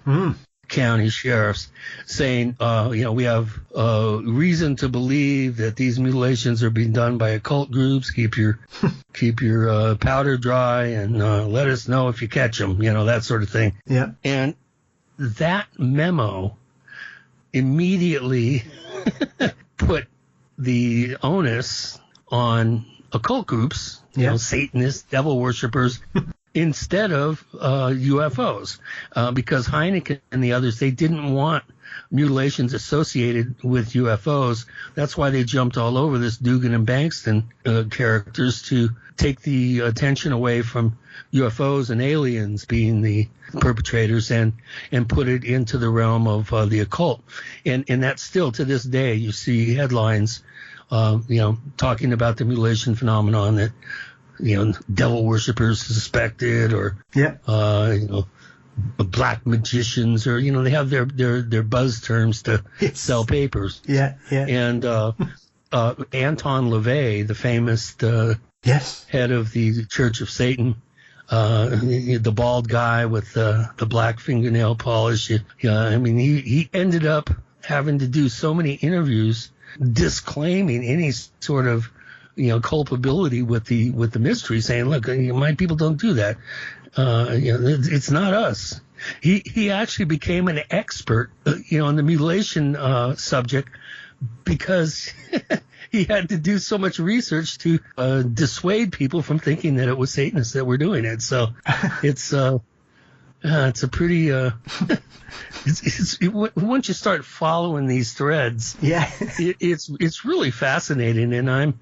Speaker 3: county sheriffs, saying, we have reason to believe that these mutilations are being done by occult groups. Keep your powder dry, and let us know if you catch them, that sort of thing. Yeah. And that memo immediately put the onus on occult groups, Satanists, devil worshippers, instead of UFOs, because Hynek and the others, they didn't want mutilations associated with UFOs. That's why they jumped all over this Dugan and Bankston characters, to take the attention away from UFOs and aliens being the perpetrators, and put it into the realm of the occult. And that's still, to this day, you see headlines talking about the mutilation phenomenon, that, devil worshippers suspected, or, black magicians, or, they have their buzz terms to sell papers. Yeah. And Anton LaVey, the famous head of the Church of Satan, the bald guy with the black fingernail polish. He ended up having to do so many interviews disclaiming any sort of culpability with the mystery, saying, look, my people don't do that. It's not us. He actually became an expert on the mutilation subject, because he had to do so much research to dissuade people from thinking that it was Satanists that were doing it. So it's a pretty once you start following these threads, it's really fascinating. And I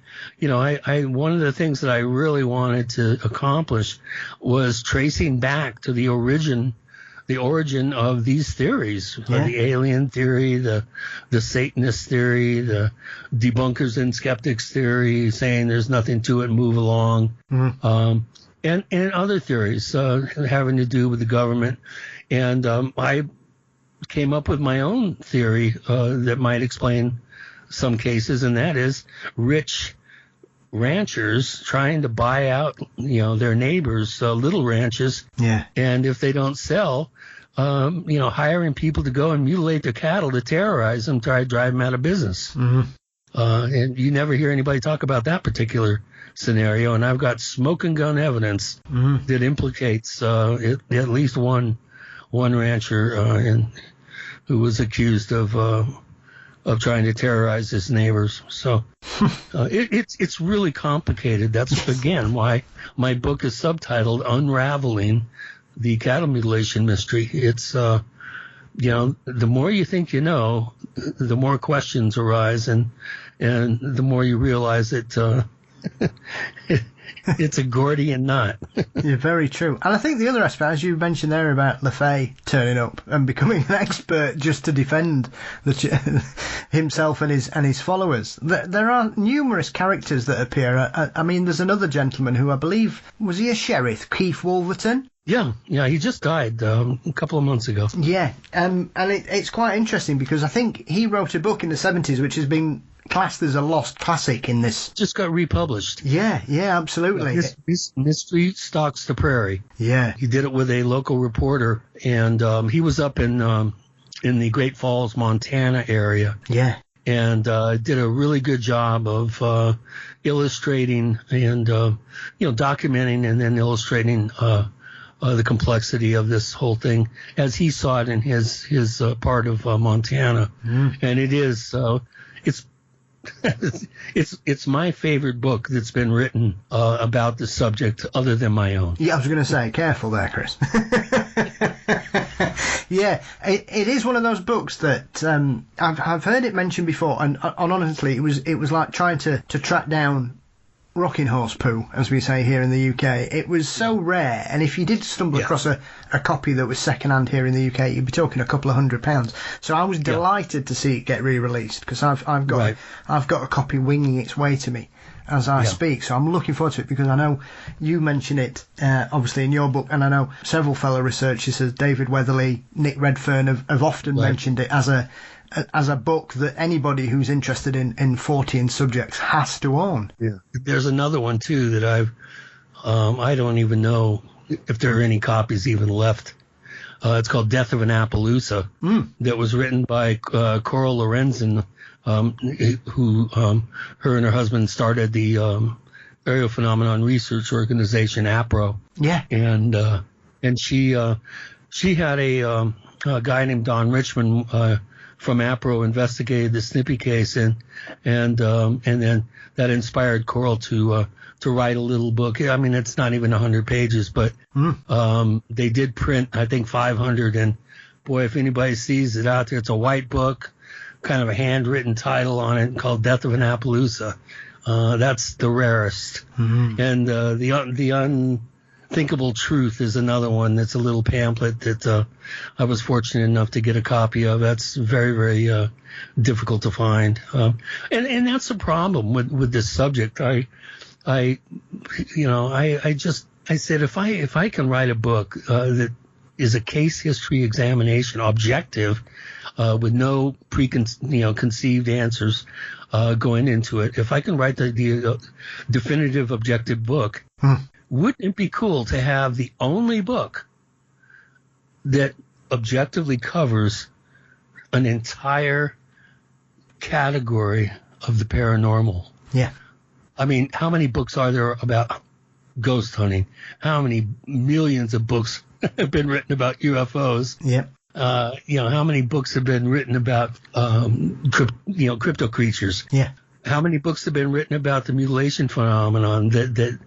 Speaker 3: one of the things that I really wanted to accomplish was tracing back to the origin of these theories, the alien theory, the Satanist theory, the debunkers and skeptics theory, saying there's nothing to it, move along. And other theories having to do with the government. And I came up with my own theory that might explain some cases, and that is rich ranchers trying to buy out, their neighbors' little ranches. Yeah. And if they don't sell, hiring people to go and mutilate their cattle to terrorize them, try to drive them out of business. And you never hear anybody talk about that particular scenario, and I've got smoking gun evidence that implicates at least one rancher who was accused of trying to terrorize his neighbors. So it's really complicated. That's again why my book is subtitled "Unraveling the Cattle Mutilation Mystery." It's the more you think you know, the more questions arise, and the more you realize that It's a Gordian knot.
Speaker 2: Yeah, very true. And I think the other aspect, as you mentioned there about LaFay turning up and becoming an expert just to defend himself and his followers, there are numerous characters that appear. I mean, there's another gentleman who I believe, was he a sheriff, Keith Wolverton?
Speaker 3: Yeah, he just died a couple of months ago.
Speaker 2: Yeah, and it's quite interesting because I think he wrote a book in the 70s which has been classed as a lost classic in this.
Speaker 3: Just got republished.
Speaker 2: Yeah, absolutely.
Speaker 3: Mystery Stalks the Prairie.
Speaker 2: Yeah.
Speaker 3: He did it with a local reporter, and he was up in the Great Falls, Montana area.
Speaker 2: Yeah.
Speaker 3: And did a really good job of illustrating and documenting and then illustrating the complexity of this whole thing as he saw it in his part of Montana. And it is it's my favorite book that's been written about the subject other than my own.
Speaker 2: Yeah, I was going to say, careful there, Chris. Yeah, it is one of those books that I've heard it mentioned before, and honestly, it was like trying to track down rocking horse poo, as we say here in the UK. It was so rare, and if you did stumble across a copy that was second-hand here in the UK, you'd be talking a couple of £100. So I was delighted to see it get re-released, because I've got a copy winging its way to me as I speak, so I'm looking forward to it, because I know you mention it obviously in your book, and I know several fellow researchers, as David Weatherly, Nick Redfern, have often mentioned it as a book that anybody who's interested in Fortean subjects has to own.
Speaker 3: Yeah. There's another one too that I don't even know if there are any copies even left. It's called Death of an Appaloosa. That was written by Coral Lorenzen, who her and her husband started the Aerial Phenomenon Research Organization, APRO.
Speaker 2: Yeah.
Speaker 3: And she had a guy named Don Richmond from APRO investigated the Snippy case, and then that inspired Coral to write a little book. I mean, it's not even 100 pages, but they did print, I think, 500. And boy, if anybody sees it out there, it's a white book, kind of a handwritten title on it called Death of an Appaloosa. That's the rarest. And the Unthinkable Truth is another one that's a little pamphlet that I was fortunate enough to get a copy of. That's very, very difficult to find. And that's the problem with this subject. I said, if I can write a book that is a case history examination, objective, with no conceived answers going into it, if I can write the definitive objective book, wouldn't it be cool to have the only book that objectively covers an entire category of the paranormal?
Speaker 2: Yeah.
Speaker 3: I mean, how many books are there about ghost hunting? How many millions of books have been written about UFOs?
Speaker 2: Yeah.
Speaker 3: How many books have been written about crypto creatures?
Speaker 2: Yeah.
Speaker 3: How many books have been written about the mutilation phenomenon that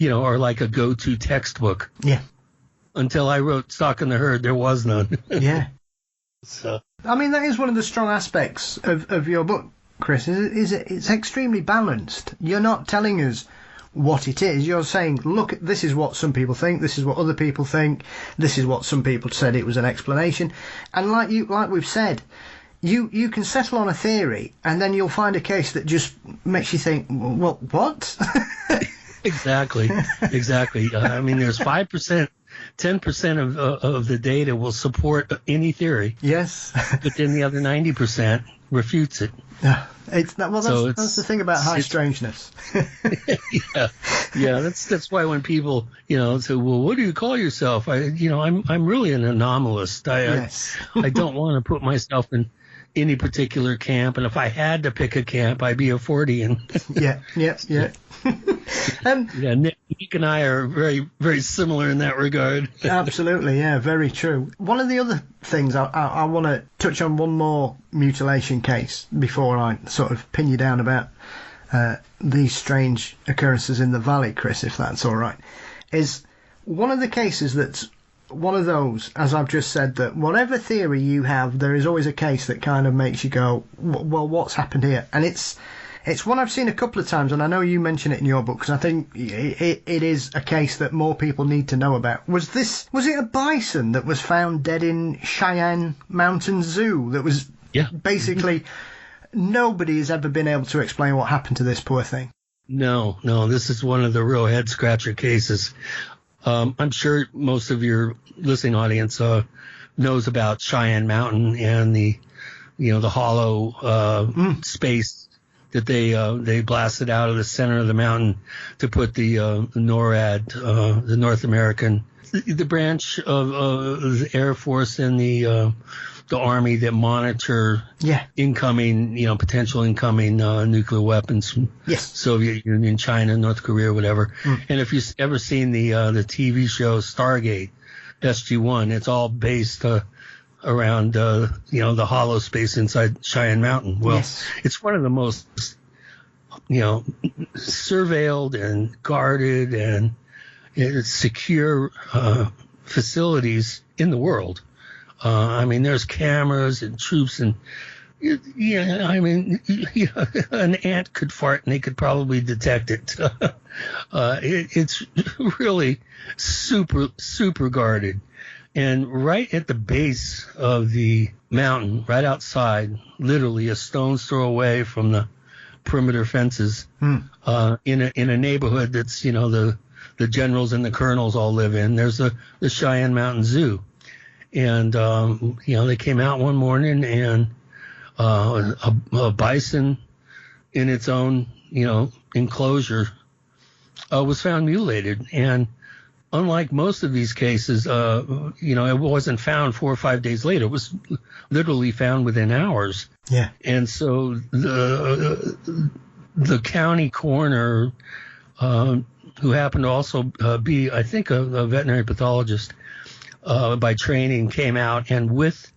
Speaker 3: are like a go-to textbook?
Speaker 2: Yeah.
Speaker 3: Until I wrote Stalking the Herd, there was none.
Speaker 2: Yeah.
Speaker 3: So,
Speaker 2: I mean, that is one of the strong aspects of your book, Chris, is it's extremely balanced. You're not telling us what it is. You're saying, look, this is what some people think, this is what other people think, this is what some people said it was an explanation. And like we've said, you can settle on a theory, and then you'll find a case that just makes you think, well, what?
Speaker 3: Exactly. I mean, there's 5%, 10% of the data will support any theory.
Speaker 2: Yes.
Speaker 3: But then the other 90% refutes it.
Speaker 2: That's the thing about high strangeness.
Speaker 3: Yeah. That's why when people say, well, what do you call yourself? I'm really an anomalous. I don't want to put myself in any particular camp, and if I had to pick a camp, I'd be a Fortean. Yeah. Nick and I are very, very similar in that regard.
Speaker 2: Absolutely, yeah, very true. One of the other things I want to touch on, one more mutilation case before I sort of pin you down about these strange occurrences in the valley, Chris, if that's all right, is one of the cases that's one of those, as I've just said, that whatever theory you have, there is always a case that kind of makes you go, well, what's happened here? And it's It's one I've seen a couple of times, and I know you mention it in your book, because I think it is a case that more people need to know about. Was it a bison that was found dead in Cheyenne Mountain Zoo that was basically nobody has ever been able to explain what happened to this poor thing? No,
Speaker 3: this is one of the real head-scratcher cases. I'm sure most of your listening audience knows about Cheyenne Mountain and the hollow space that they blasted out of the center of the mountain to put the NORAD, the North American, the branch of the Air Force and the Army that monitor incoming, potential incoming nuclear weapons from Soviet Union, China, North Korea, whatever. And if you've ever seen the TV show Stargate, SG-1, it's all based around the hollow space inside Cheyenne Mountain. Well, it's one of the most surveilled and guarded and secure facilities in the world. There's cameras and troops and an ant could fart and they could probably detect it. It's really super guarded. And right at the base of the mountain, right outside, literally a stone's throw away from the perimeter fences, in a neighborhood that's, the generals and the colonels all live in, there's the Cheyenne Mountain Zoo. And, they came out one morning and a bison in its own, enclosure was found mutilated. And unlike most of these cases, it wasn't found 4 or 5 days later. It was literally found within hours. Yeah. And so the county coroner, who happened to also be, I think, a veterinary pathologist by training, came out, and with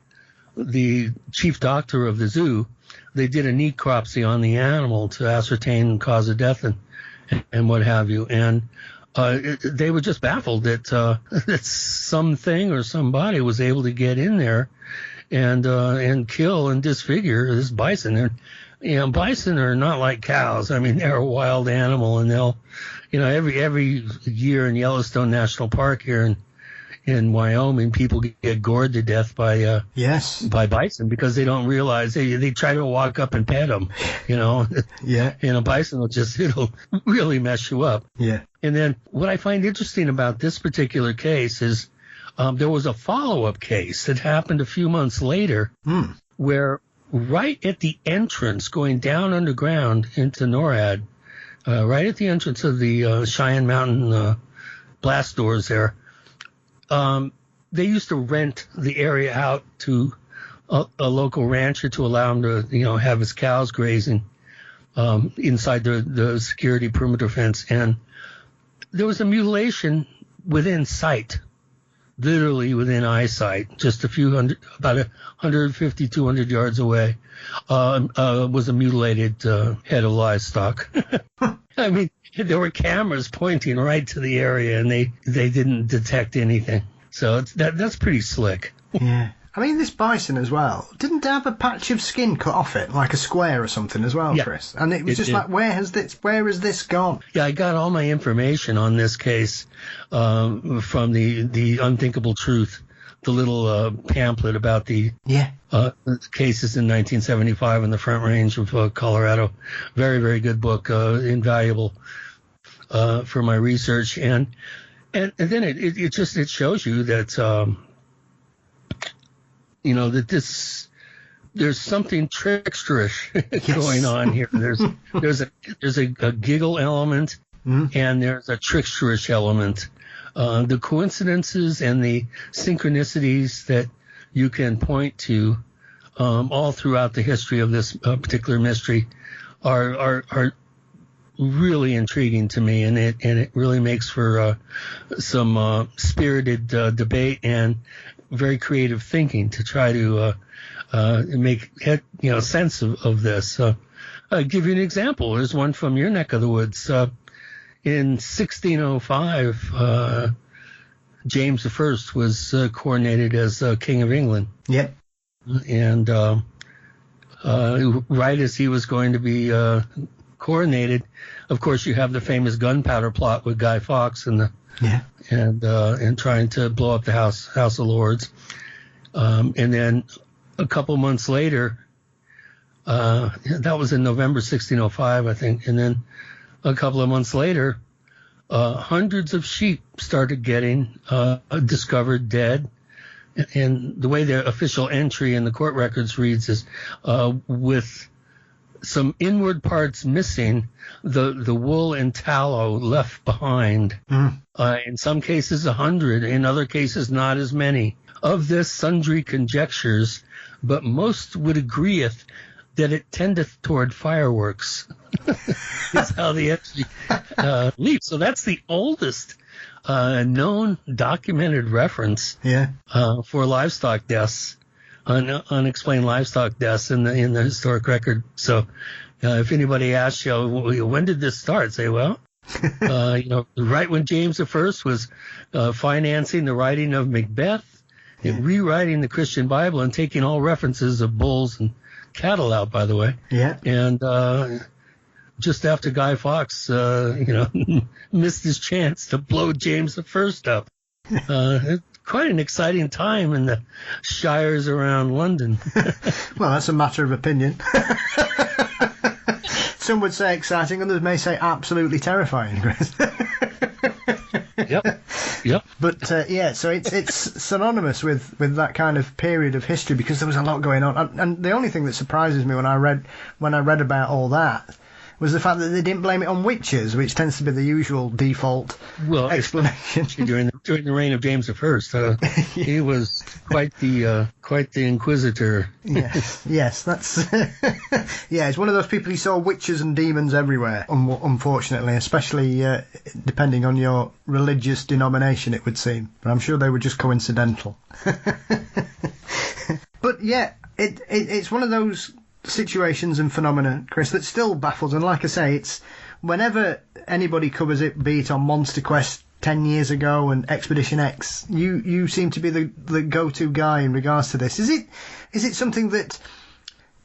Speaker 3: the chief doctor of the zoo, they did a necropsy on the animal to ascertain cause of death and what have you. And they were just baffled that something or somebody was able to get in there and kill and disfigure this bison. And bison are not like cows. They're a wild animal, and they'll, every year in Yellowstone National Park here in Wyoming, people get gored to death by bison because they don't realize they try to walk up and pet them, and a bison it'll really mess you up. Yeah. And then what I find interesting about this particular case is there was a follow-up case that happened a few months later where right at the entrance going down underground into NORAD, right at the entrance of the Cheyenne Mountain blast doors there, they used to rent the area out to a local rancher to allow him to, have his cows grazing inside the security perimeter fence. And there was a mutilation within sight, literally within eyesight, just about 150, 200 yards away, was a mutilated head of livestock. There were cameras pointing right to the area, and they didn't detect anything. So that's pretty slick.
Speaker 2: Yeah. This bison as well, didn't have a patch of skin cut off it, like a square or something as well, Chris? And it was like, where has this gone?
Speaker 3: Yeah, I got all my information on this case from the Unthinkable Truth, the little pamphlet about the cases in 1975 in the Front Range of Colorado. Very, very good book, invaluable for my research. And then it shows you that that there's something tricksterish going on here. There's a giggle element and there's a tricksterish element. The coincidences and the synchronicities that you can point to all throughout the history of this particular mystery are really intriguing to me, and it really makes for some spirited debate and very creative thinking to try to make sense of this. I'll give you an example. There's one from your neck of the woods. In 1605, James I was coronated as King of England. Yep. And right as he was going to be coronated. Of course, you have the famous gunpowder plot with Guy Fawkes and trying to blow up the House of Lords. And then a couple months later, that was in November 1605, I think. And then a couple of months later, hundreds of sheep started getting discovered dead. And the way the official entry in the court records reads is with some inward parts missing, the wool and tallow left behind. In some cases, 100. In other cases, not as many. Of this, sundry conjectures, but most would agreeth that it tendeth toward fireworks. Is how the entry leaps. So that's the oldest known documented reference for livestock deaths, unexplained livestock deaths in the historic record. So if anybody asks you, when did this start? Say, well, right when James I was financing the writing of Macbeth, rewriting the Christian Bible and taking all references of bulls and cattle out, by the way. Yeah. And just after Guy Fawkes, missed his chance to blow James I up. Quite an exciting time in the shires around London.
Speaker 2: Well, that's a matter of opinion. Some would say exciting, others may say absolutely terrifying, Chris.
Speaker 3: Yep.
Speaker 2: But so it's synonymous with that kind of period of history because there was a lot going on. And the only thing that surprises me when I read about all that was the fact that they didn't blame it on witches, which tends to be the usual default explanation.
Speaker 3: During the reign of James I, he was quite the inquisitor.
Speaker 2: Yes, that's it's one of those people who saw witches and demons everywhere. Unfortunately, especially depending on your religious denomination, it would seem. But I'm sure they were just coincidental. But it's one of those situations and phenomena, Chris, that still baffles. And like I say, it's whenever anybody covers it, be it on Monster Quest 10 years ago and Expedition X, you seem to be the go-to guy in regards to this. Is it something that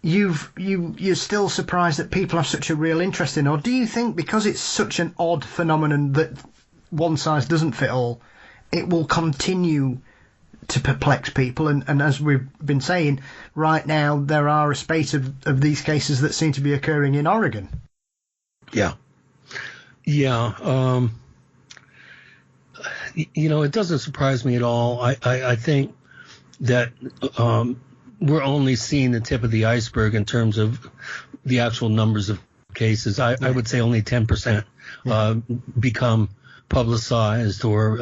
Speaker 2: you're still surprised that people have such a real interest in, or do you think because it's such an odd phenomenon that one size doesn't fit all, it will continue to perplex people? And as we've been saying, right now there are a spate of these cases that seem to be occurring in Oregon.
Speaker 3: It doesn't surprise me at all. I think that we're only seeing the tip of the iceberg in terms of the actual numbers of cases. I would say only 10% become publicized or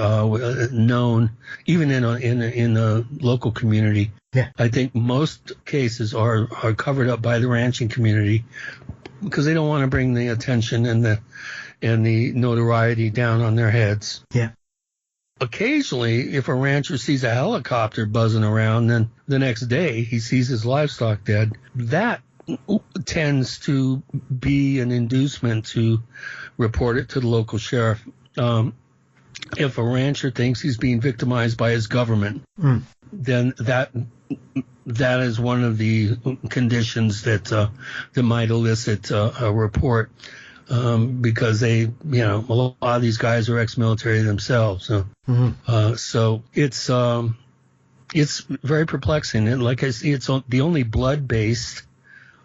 Speaker 3: known, even in the local community. I think most cases are covered up by the ranching community because they don't want to bring the attention and the notoriety down on their heads. Occasionally, if a rancher sees a helicopter buzzing around, then the next day he sees his livestock dead. That tends to be an inducement to report it to the local sheriff. If a rancher thinks he's being victimized by his government, then that is one of the conditions that might elicit a report, because a lot of these guys are ex-military themselves. So it's very perplexing. And like I see, it's the only blood-based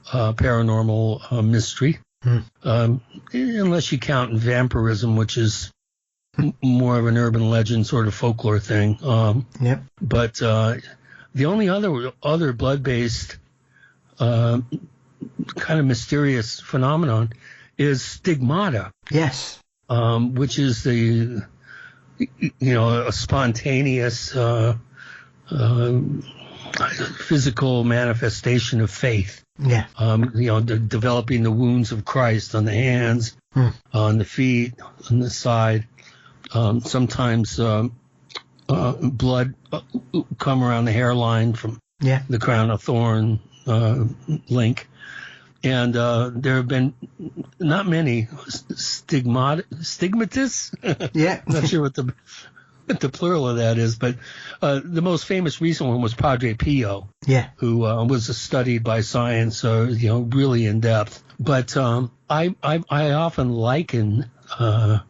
Speaker 3: paranormal mystery, unless you count vampirism, which is more of an urban legend sort of folklore thing. But the only other blood-based kind of mysterious phenomenon is stigmata. Which is a spontaneous physical manifestation of faith. Developing the wounds of Christ on the hands, on the feet, on the side. Sometimes blood come around the hairline from the crown of thorn link. And there have been not many stigmatists. Not sure what what the plural of that is, but the most famous recent one was Padre Pio, who was studied by science, really in depth. But I often liken the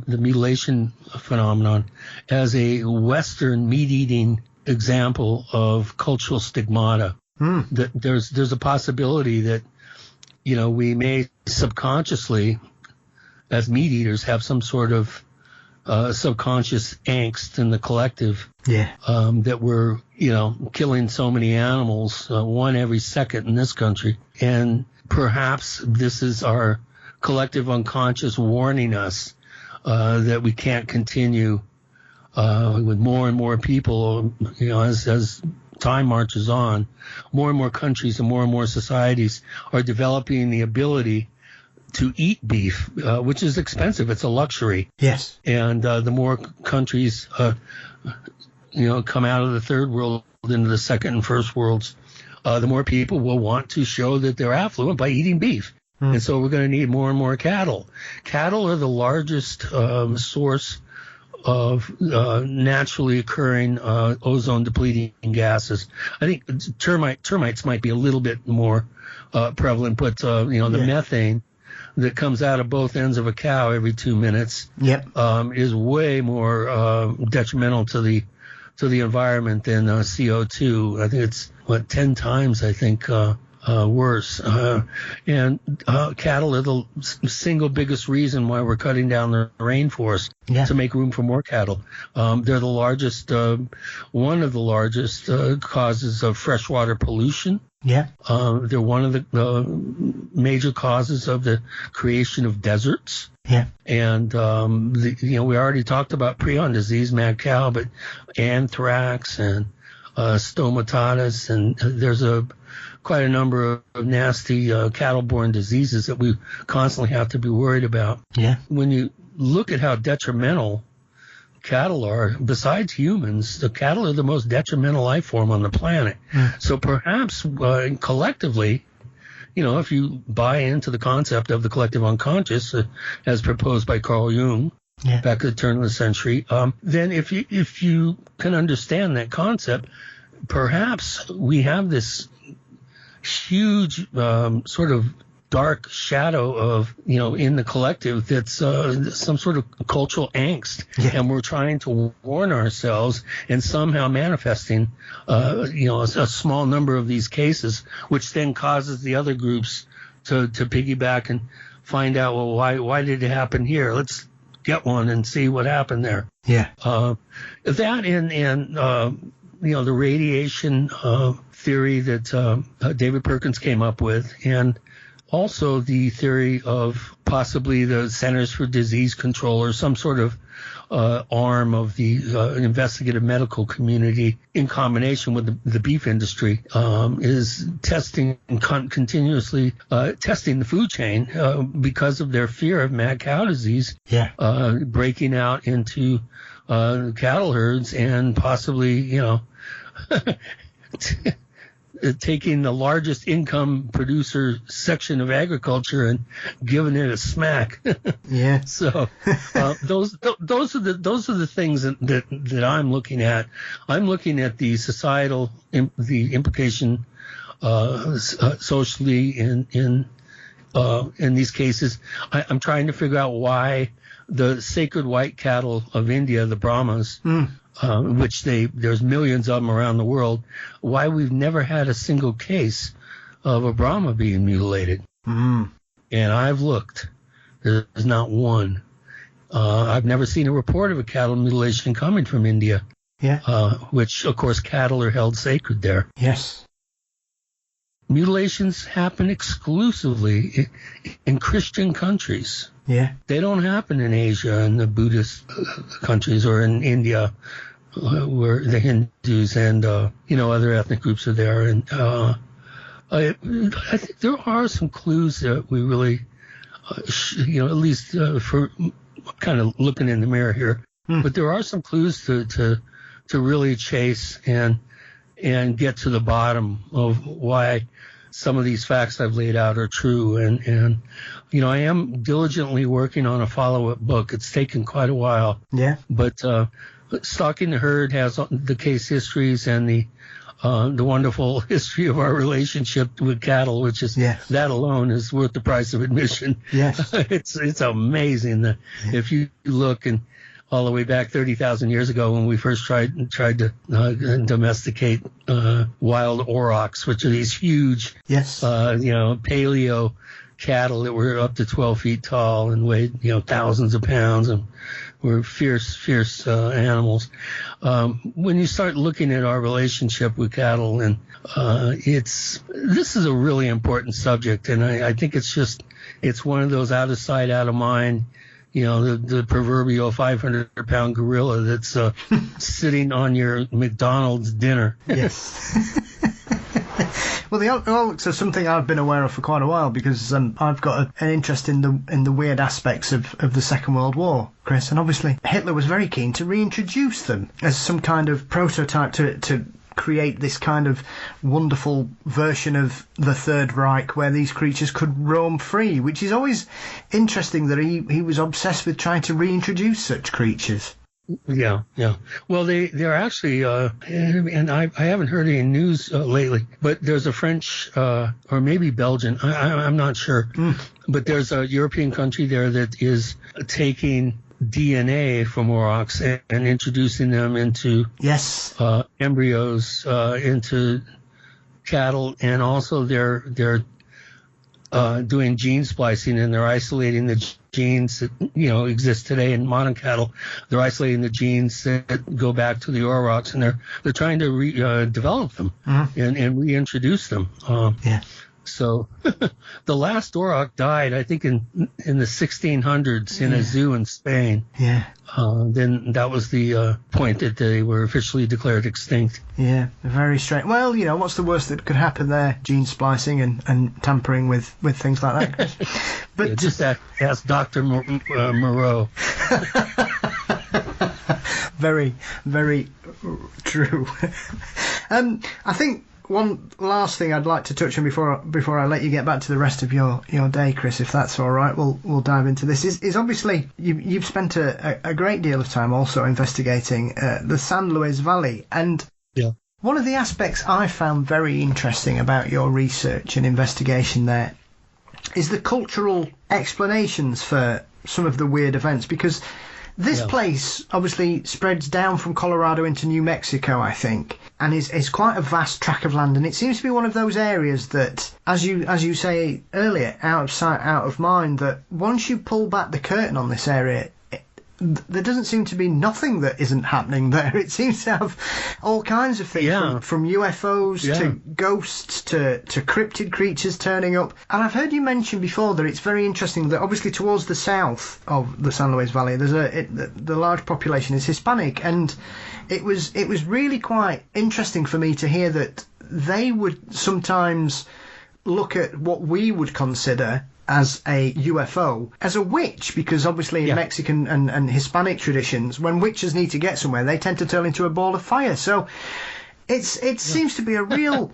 Speaker 3: mutilation phenomenon as a Western meat-eating example of cultural stigmata. That there's a possibility that we may subconsciously, as meat eaters, have some sort of subconscious angst in the collective. That we're killing so many animals, one every second in this country, and perhaps this is our collective unconscious warning us that we can't continue with more and more people, as time marches on, more and more countries and more societies are developing the ability to eat beef, which is expensive. It's a luxury.
Speaker 2: Yes.
Speaker 3: And the more countries, come out of the third world into the second and first worlds, the more people will want to show that they're affluent by eating beef. And so we're going to need more and more cattle. Cattle are the largest source of naturally occurring ozone depleting gases. I think termites might be a little bit more prevalent, but the methane that comes out of both ends of a cow every 2 minutes is way more detrimental to the environment than CO2. I think it's 10 times worse. And cattle are the single biggest reason why we're cutting down the rainforest to make room for more cattle. They're the largest, one of the largest causes of freshwater pollution. They're one of the major causes of the creation of deserts. And we already talked about prion disease, mad cow, but anthrax and stomatitis, and there's quite a number of nasty cattle-borne diseases that we constantly have to be worried about. When you look at how detrimental cattle are, besides humans, the cattle are the most detrimental life form on the planet. So perhaps collectively, if you buy into the concept of the collective unconscious as proposed by Carl Jung back at the turn of the century, then if you can understand that concept, perhaps we have this huge sort of dark shadow of in the collective that's some sort of cultural angst, and we're trying to warn ourselves and somehow manifesting a small number of these cases, which then causes the other groups to piggyback and find out, well, why did it happen here? Let's get one and see what happened there. That and the radiation theory that David Perkins came up with, and also the theory of possibly the Centers for Disease Control or some sort of arm of the investigative medical community in combination with the beef industry is testing continuously testing the food chain because of their fear of mad cow disease breaking out into cattle herds and possibly taking the largest income producer section of agriculture and giving it a smack. So those are the things that I'm looking at. I'm looking at the societal the implication socially in these cases. I'm trying to figure out why the sacred white cattle of India, the Brahmas, which there's millions of them around the world, why we've never had a single case of a Brahma being mutilated. And I've looked. There's not one. I've never seen a report of a cattle mutilation coming from India, which, of course, cattle are held sacred there. Mutilations happen exclusively in Christian countries. They don't happen in Asia and the Buddhist countries or in India where the Hindus and other ethnic groups are there. And I think there are some clues that we really, at least for kind of looking in the mirror here, but there are some clues to really chase and get to the bottom of why some of these facts I've laid out are true. And I am diligently working on a follow-up book. It's taken quite a while. But Stalking the Herd has the case histories and the wonderful history of our relationship with cattle, which is that alone is worth the price of admission.
Speaker 2: Yes,
Speaker 3: it's amazing if you look and all the way back 30,000 years ago when we first tried to domesticate wild aurochs, which are these huge, paleo cattle that were up to 12 feet tall and weighed, thousands of pounds and were fierce animals. When you start looking at our relationship with cattle, and this is a really important subject, and I think it's one of those out of sight, out of mind. The proverbial 500-pound gorilla that's sitting on your McDonald's dinner.
Speaker 2: Yes. Well, the hoax is something I've been aware of for quite a while because I've got an interest in the weird aspects of the Second World War, Chris, and obviously Hitler was very keen to reintroduce them as some kind of prototype to create this kind of wonderful version of the Third Reich where these creatures could roam free, which is always interesting that he was obsessed with trying to reintroduce such creatures.
Speaker 3: Yeah. Well, they're actually, and I haven't heard any news lately, but there's a French or maybe Belgian, I'm not sure, but there's a European country there that is taking DNA from aurochs and introducing them into embryos into cattle, and also they're doing gene splicing, and they're isolating the genes that exist today in modern cattle. They're isolating the genes that go back to the aurochs, and they're trying to develop them and reintroduce them. So the last auroch died, I think, in the 1600s in a zoo in Spain.
Speaker 2: Yeah.
Speaker 3: Then that was the point that they were officially declared extinct.
Speaker 2: Yeah, very strange. Well, what's the worst that could happen there? Gene splicing and tampering with things like that. But
Speaker 3: just ask Dr. Moreau.
Speaker 2: Very, very true. I think one last thing I'd like to touch on before I let you get back to the rest of your day, Chris, if that's all right. We'll dive into this. Is obviously you've spent a great deal of time also investigating the San Luis Valley, and one of the aspects I found very interesting about your research and investigation there is the cultural explanations for some of the weird events, because this place obviously spreads down from Colorado into New Mexico, I think, and is quite a vast tract of land, and it seems to be one of those areas that, as you say earlier, out of sight, out of mind, that once you pull back the curtain on this area, there doesn't seem to be nothing that isn't happening there. It seems to have all kinds of things, from UFOs to ghosts to cryptid creatures turning up. And I've heard you mention before that it's very interesting that obviously towards the south of the San Luis Valley, there's the large population is Hispanic, and it was really quite interesting for me to hear that they would sometimes look at what we would consider as a UFO as a witch, because obviously in Mexican and Hispanic traditions, when witches need to get somewhere, they tend to turn into a ball of fire. So it seems to be a real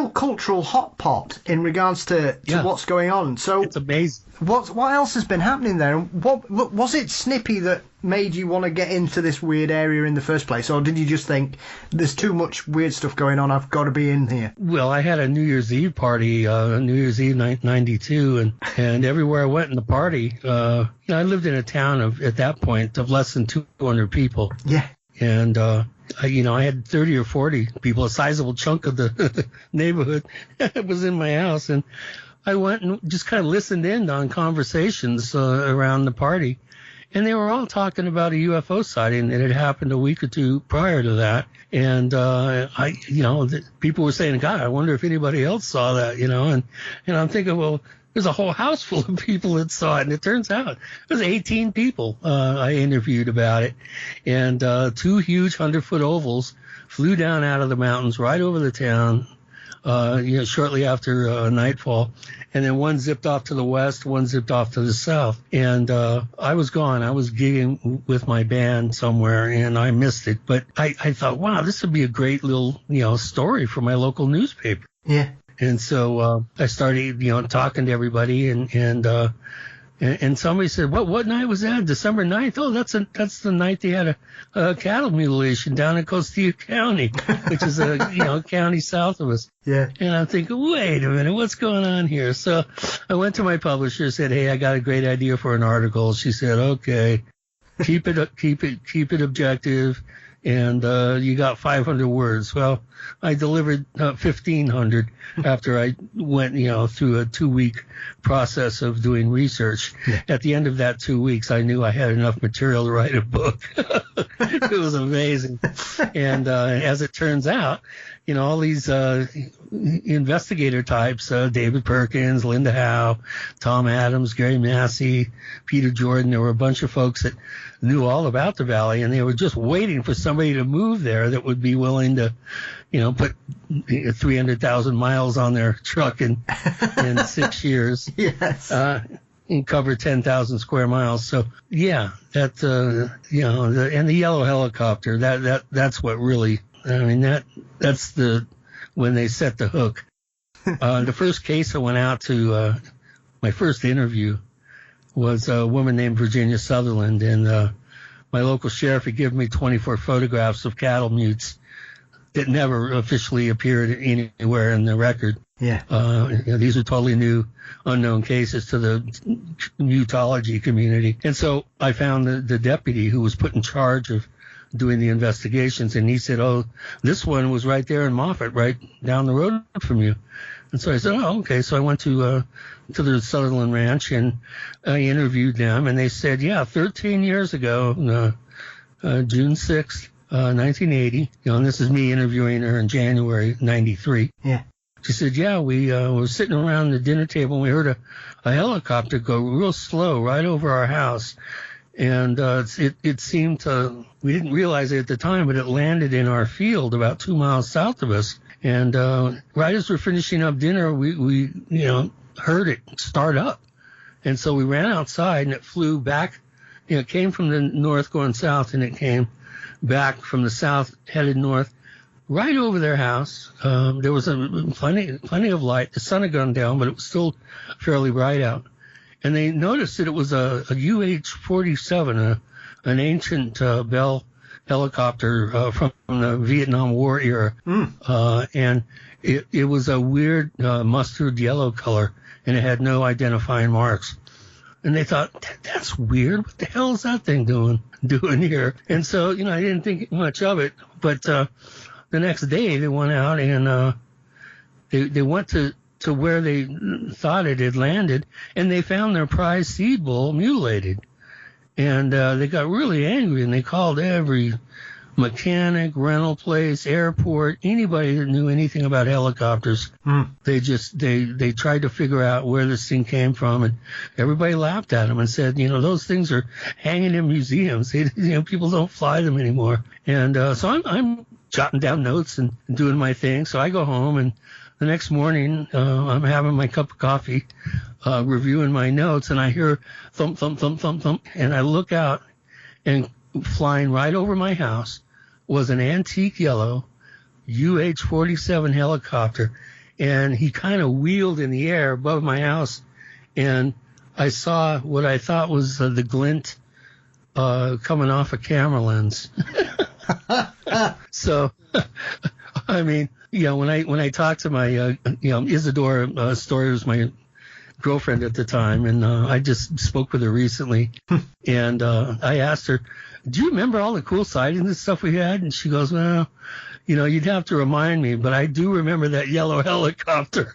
Speaker 2: cultural hot pot in regards to what's going on. So
Speaker 3: it's amazing.
Speaker 2: What else has been happening there? What was it, Snippy, that made you want to get into this weird area in the first place, or did you just think there's too much weird stuff going on, I've got to be in here?
Speaker 3: Well, I had a New Year's Eve party, New Year's Eve 92, and everywhere I went in the party, I lived in a town at that point of less than 200 people.
Speaker 2: Yeah.
Speaker 3: And I had 30 or 40 people, a sizable chunk of the neighborhood was in my house, and I went and just kind of listened in on conversations around the party, and they were all talking about a UFO sighting that had happened a week or two prior to that. And people were saying, God, I wonder if anybody else saw that, and I'm thinking, well, there's a whole house full of people that saw it, and it turns out it was 18 people I interviewed about it, and 2 huge 100-foot ovals flew down out of the mountains right over the town, shortly after nightfall, and then one zipped off to the west, one zipped off to the south, and I was gone. I was gigging with my band somewhere, and I missed it, but I thought, wow, this would be a great little story for my local newspaper.
Speaker 2: Yeah.
Speaker 3: And so I started, talking to everybody, and And somebody said, what night was that? December 9th? Oh, that's the night they had a cattle mutilation down in Costilla County, which is a county south of us.
Speaker 2: Yeah.
Speaker 3: And I'm thinking, wait a minute, what's going on here? So I went to my publisher, said, hey, I got a great idea for an article. She said, okay, keep it objective. And you got 500 words. Well, I delivered 1,500 after I went, through a 2-week process of doing research.
Speaker 2: Yeah.
Speaker 3: At the end of that 2 weeks, I knew I had enough material to write a book. It was amazing. And as it turns out, all these investigator types, David Perkins, Linda Howe, Tom Adams, Gary Massey, Peter Jordan, there were a bunch of folks that knew all about the valley, and they were just waiting for somebody to move there that would be willing to, put 300,000 miles on their truck in 6 years.
Speaker 2: Yes.
Speaker 3: And cover 10,000 square miles. So yeah, that and the yellow helicopter, that's what really, that's when they set the hook. The first case I went out to, my first interview was a woman named Virginia Sutherland, and my local sheriff had given me 24 photographs of cattle mutes that never officially appeared anywhere in the record.
Speaker 2: Yeah.
Speaker 3: These are totally new, unknown cases to the mutology community. And so I found the deputy who was put in charge of doing the investigations, and he said, oh, this one was right there in Moffat, right down the road from you. And so I said, oh, okay. So I went to the Sutherland Ranch, and I interviewed them, and they said, yeah, 13 years ago, June 6th, 1980, and this is me interviewing her in January 93.
Speaker 2: Yeah.
Speaker 3: She said, yeah, we were sitting around the dinner table, and we heard a helicopter go real slow right over our house. And it seemed to, we didn't realize it at the time, but it landed in our field about 2 miles south of us. And right as we're finishing up dinner, we heard it start up. And so we ran outside, and it flew back. It came from the north going south, and it came back from the south headed north right over their house. There was plenty of light. The sun had gone down, but it was still fairly bright out. And they noticed that it was a UH-47, an ancient Bell helicopter from the Vietnam War era. And it was a weird mustard yellow color, and it had no identifying marks. And they thought, that's weird. What the hell is that thing doing here? And so, I didn't think much of it. But the next day they went out and they went to where they thought it had landed, and they found their prize seed bull mutilated. And they got really angry, and they called every mechanic, rental place, airport, anybody that knew anything about helicopters. They tried to figure out where this thing came from, and everybody laughed at them and said, those things are hanging in museums. People don't fly them anymore. And so I'm jotting down notes and doing my thing. So I go home, and the next morning I'm having my cup of coffee, reviewing my notes, and I hear thump, thump, thump, thump, thump, and I look out, and flying right over my house was an antique yellow UH-47 helicopter, and he kind of wheeled in the air above my house, and I saw what I thought was the glint coming off a camera lens. So, I mean, when I talked to my, Isadora Story was my girlfriend at the time, and I just spoke with her recently, and I asked her, do you remember all the cool sightings and stuff we had? And she goes, well, you'd have to remind me, but I do remember that yellow helicopter.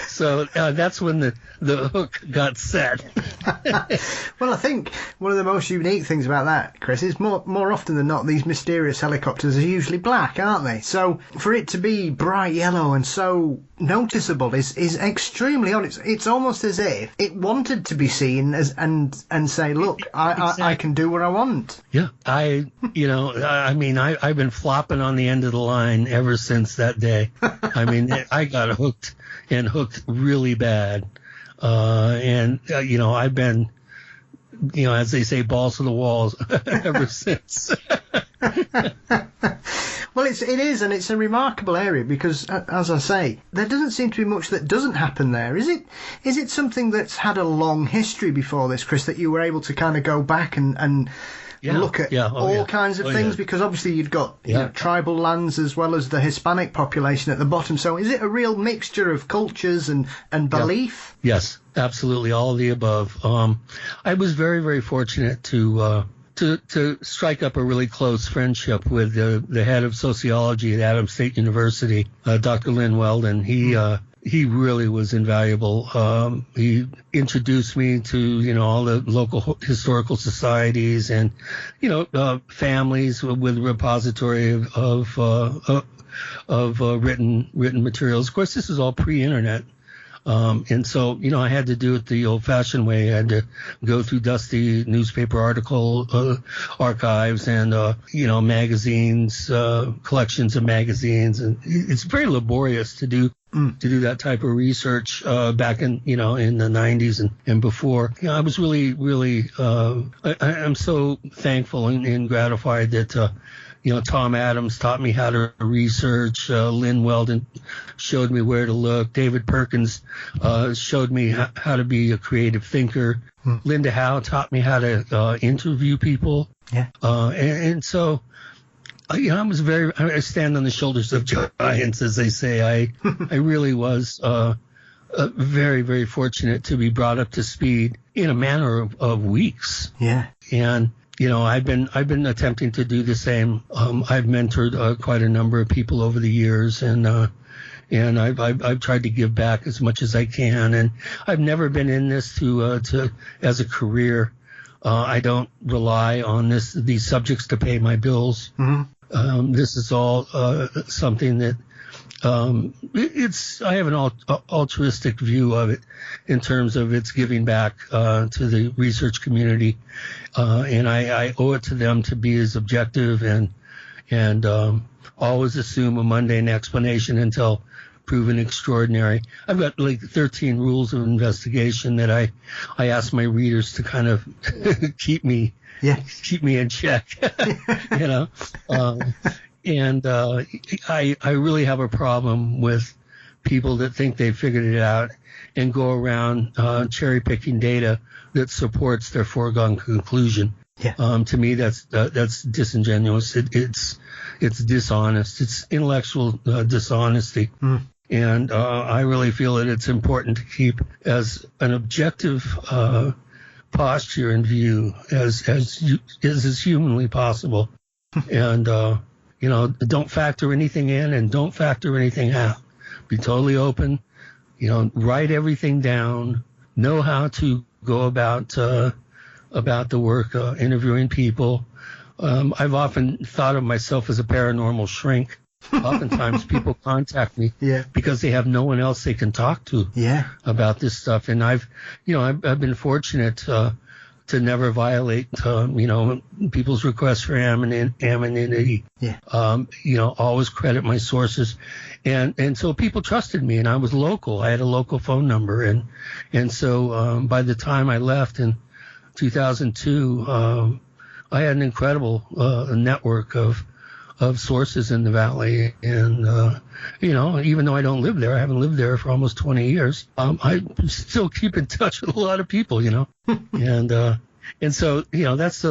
Speaker 3: So that's when the hook got set.
Speaker 2: Well, I think one of the most unique things about that, Chris, is more often than not, these mysterious helicopters are usually black, aren't they? So for it to be bright yellow and so noticeable is extremely odd. It's almost as if it wanted to be seen as and say, look, I can do what I want.
Speaker 3: Yeah, I've been flopping on the end of the line ever since that day. I mean, I got hooked really bad. I've been as they say, balls to the walls ever since.
Speaker 2: Well, it is, and it's a remarkable area because, as I say, there doesn't seem to be much that doesn't happen there. Is it something that's had a long history before this, Chris, that you were able to kind of go back and look at all kinds of things? Because obviously you've got tribal lands as well as the Hispanic population at the bottom. So is it a real mixture of cultures and belief?
Speaker 3: Yes, absolutely, all of the above. I was very, very fortunate to strike up a really close friendship with the head of sociology at Adams State University, Dr. Lynn Weldon. He really was invaluable. He introduced me to, all the local historical societies and, families with repository of written materials. Of course, this is all pre-internet. And so, I had to do it the old-fashioned way. I had to go through dusty newspaper article archives and, magazines, collections of magazines. And it's very laborious to do that type of research back in, in the 90s and before. I was really, really I'm so thankful and gratified that Tom Adams taught me how to research. Lynn Weldon showed me where to look. David Perkins showed me how to be a creative thinker. Linda Howe taught me how to interview people. Yeah. And so, I stand on the shoulders of giants, as they say. I really was very, very fortunate to be brought up to speed in a matter of weeks. Yeah. And I've been attempting to do the same. I've mentored quite a number of people over the years, and I've tried to give back as much as I can. And I've never been in this to as a career. I don't rely on these subjects to pay my bills. Mm-hmm. This is all something that I have an altruistic view of it in terms of its giving back to the research community, and I owe it to them to be as objective and always assume a mundane explanation until proven extraordinary. I've got like 13 rules of investigation that I ask my readers to kind of keep me in check, And I really have a problem with people that think they figured it out and go around cherry picking data that supports their foregone conclusion. Yeah. To me, that's disingenuous. It's dishonest. It's intellectual dishonesty. And I really feel that it's important to keep as an objective posture and view as humanly possible. And don't factor anything in and don't factor anything out. Be totally open. Write everything down. Know how to go about the work, interviewing people. I've often thought of myself as a paranormal shrink. Oftentimes people contact me because they have no one else they can talk to about this stuff. And I've been fortunate to never violate, people's requests for anonymity. Always credit my sources. And so people trusted me, and I was local. I had a local phone number. And so by the time I left in 2002, I had an incredible network of sources in the valley. And, even though I don't live there, I haven't lived there for almost 20 years, I still keep in touch with a lot of people, and so, that's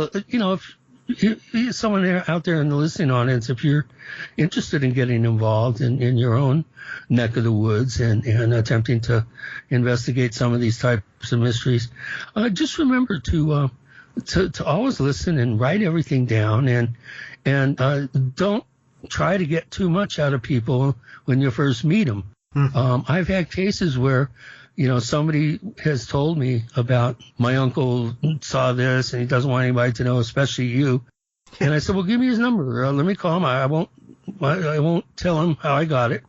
Speaker 3: if someone out there in the listening audience, if you're interested in getting involved in your own neck of the woods and attempting to investigate some of these types of mysteries, just remember to always listen and write everything down and don't try to get too much out of people when you first meet them. I've had cases where, somebody has told me about my uncle saw this and he doesn't want anybody to know, especially you. And I said, well, give me his number. Let me call him. I won't tell him how I got it.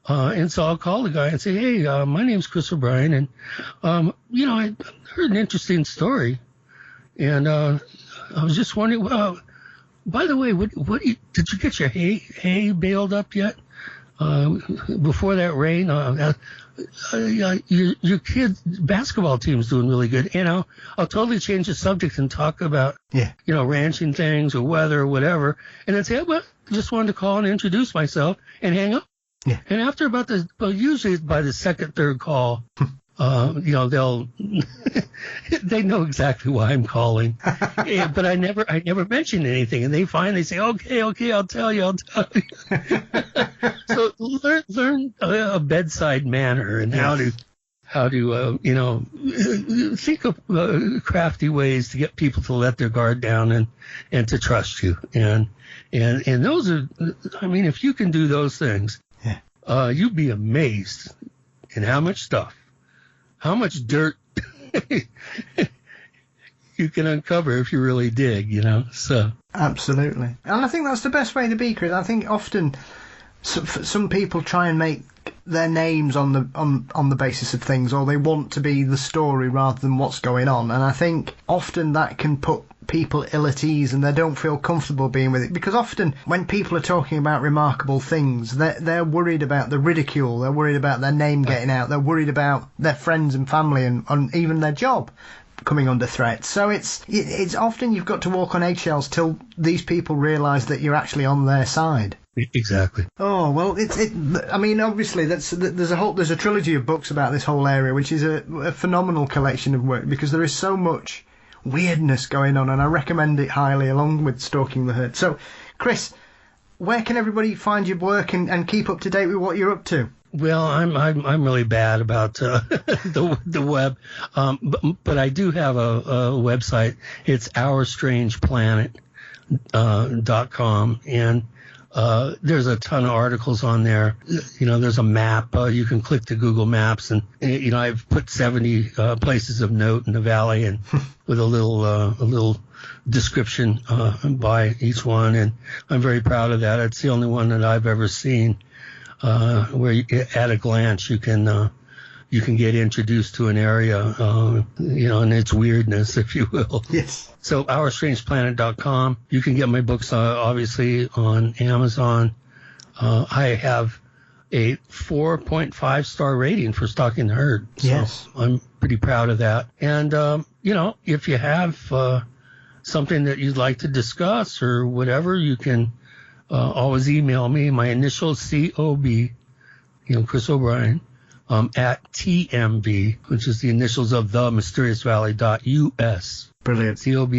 Speaker 3: And so I'll call the guy and say, hey, my name's Chris O'Brien. And, I heard an interesting story. And I was just wondering, by the way, did you get your hay baled up yet? before that rain, your kid's basketball team's doing really good. I'll totally change the subject and talk about, ranching things or weather or whatever. And then say, well, I just wanted to call and introduce myself and hang up.
Speaker 2: Yeah.
Speaker 3: And after usually by the second, third call, they'll, they know exactly why I'm calling. But I never mention anything. And they finally say, okay, I'll tell you. So learn a bedside manner and how to think of crafty ways to get people to let their guard down and to trust you. And those are, if you can do those things, you'd be amazed in how much dirt you can uncover if you really dig, so.
Speaker 2: Absolutely. And I think that's the best way to be, Chris. I think often some people try and make their names on the basis of things, or they want to be the story rather than what's going on. And I think often that can put people ill at ease and they don't feel comfortable being with it, because often when people are talking about remarkable things, they're worried about the ridicule, they're worried about their name getting out, they're worried about their friends and family and even their job coming under threat. So it's often you've got to walk on eggshells till these people realise that you're actually on their side.
Speaker 3: Exactly.
Speaker 2: Oh well, obviously there's a trilogy of books about this whole area, which is a phenomenal collection of work, because there is so much weirdness going on, and I recommend it highly, along with Stalking the Herd. So, Chris, where can everybody find your work and keep up to date with what you're up to?
Speaker 3: Well, I'm really bad about the web, but I do have a website. It's OurStrangePlanet.com, and there's a ton of articles on there. There's a map. You can click the Google Maps, and I've put 70 places of note in the valley, and with a little description by each one. And I'm very proud of that. It's the only one that I've ever seen where at a glance you can get introduced to an area, and its weirdness, if you will.
Speaker 2: Yes.
Speaker 3: So OurStrangePlanet.com. You can get my books, obviously, on Amazon. I have a 4.5-star rating for Stalking the Herd. So
Speaker 2: yes.
Speaker 3: I'm pretty proud of that. And, if you have something that you'd like to discuss or whatever, you can always email me. My initials, COB, Chris O'Brien, at TMV, which is the initials of themysteriousvalley.us.
Speaker 2: Brilliant.
Speaker 3: COB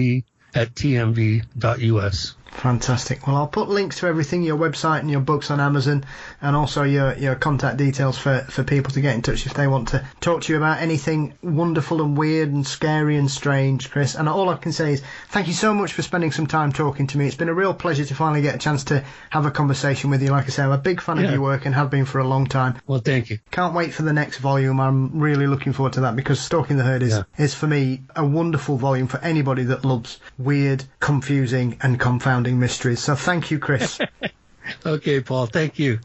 Speaker 3: at tmv.us.
Speaker 2: Fantastic. Well, I'll put links to everything, your website and your books on Amazon, and also your contact details for people to get in touch if they want to talk to you about anything wonderful and weird and scary and strange, Chris. And all I can say is thank you so much for spending some time talking to me. It's been a real pleasure to finally get a chance to have a conversation with you. Like I say, I'm a big fan of your work and have been for a long time.
Speaker 3: Well, thank you.
Speaker 2: Can't wait for the next volume. I'm really looking forward to that, because Stalking the Herd is for me a wonderful volume for anybody that loves weird, confusing and confounding mysteries. So thank you, Chris.
Speaker 3: Okay, Paul. Thank you.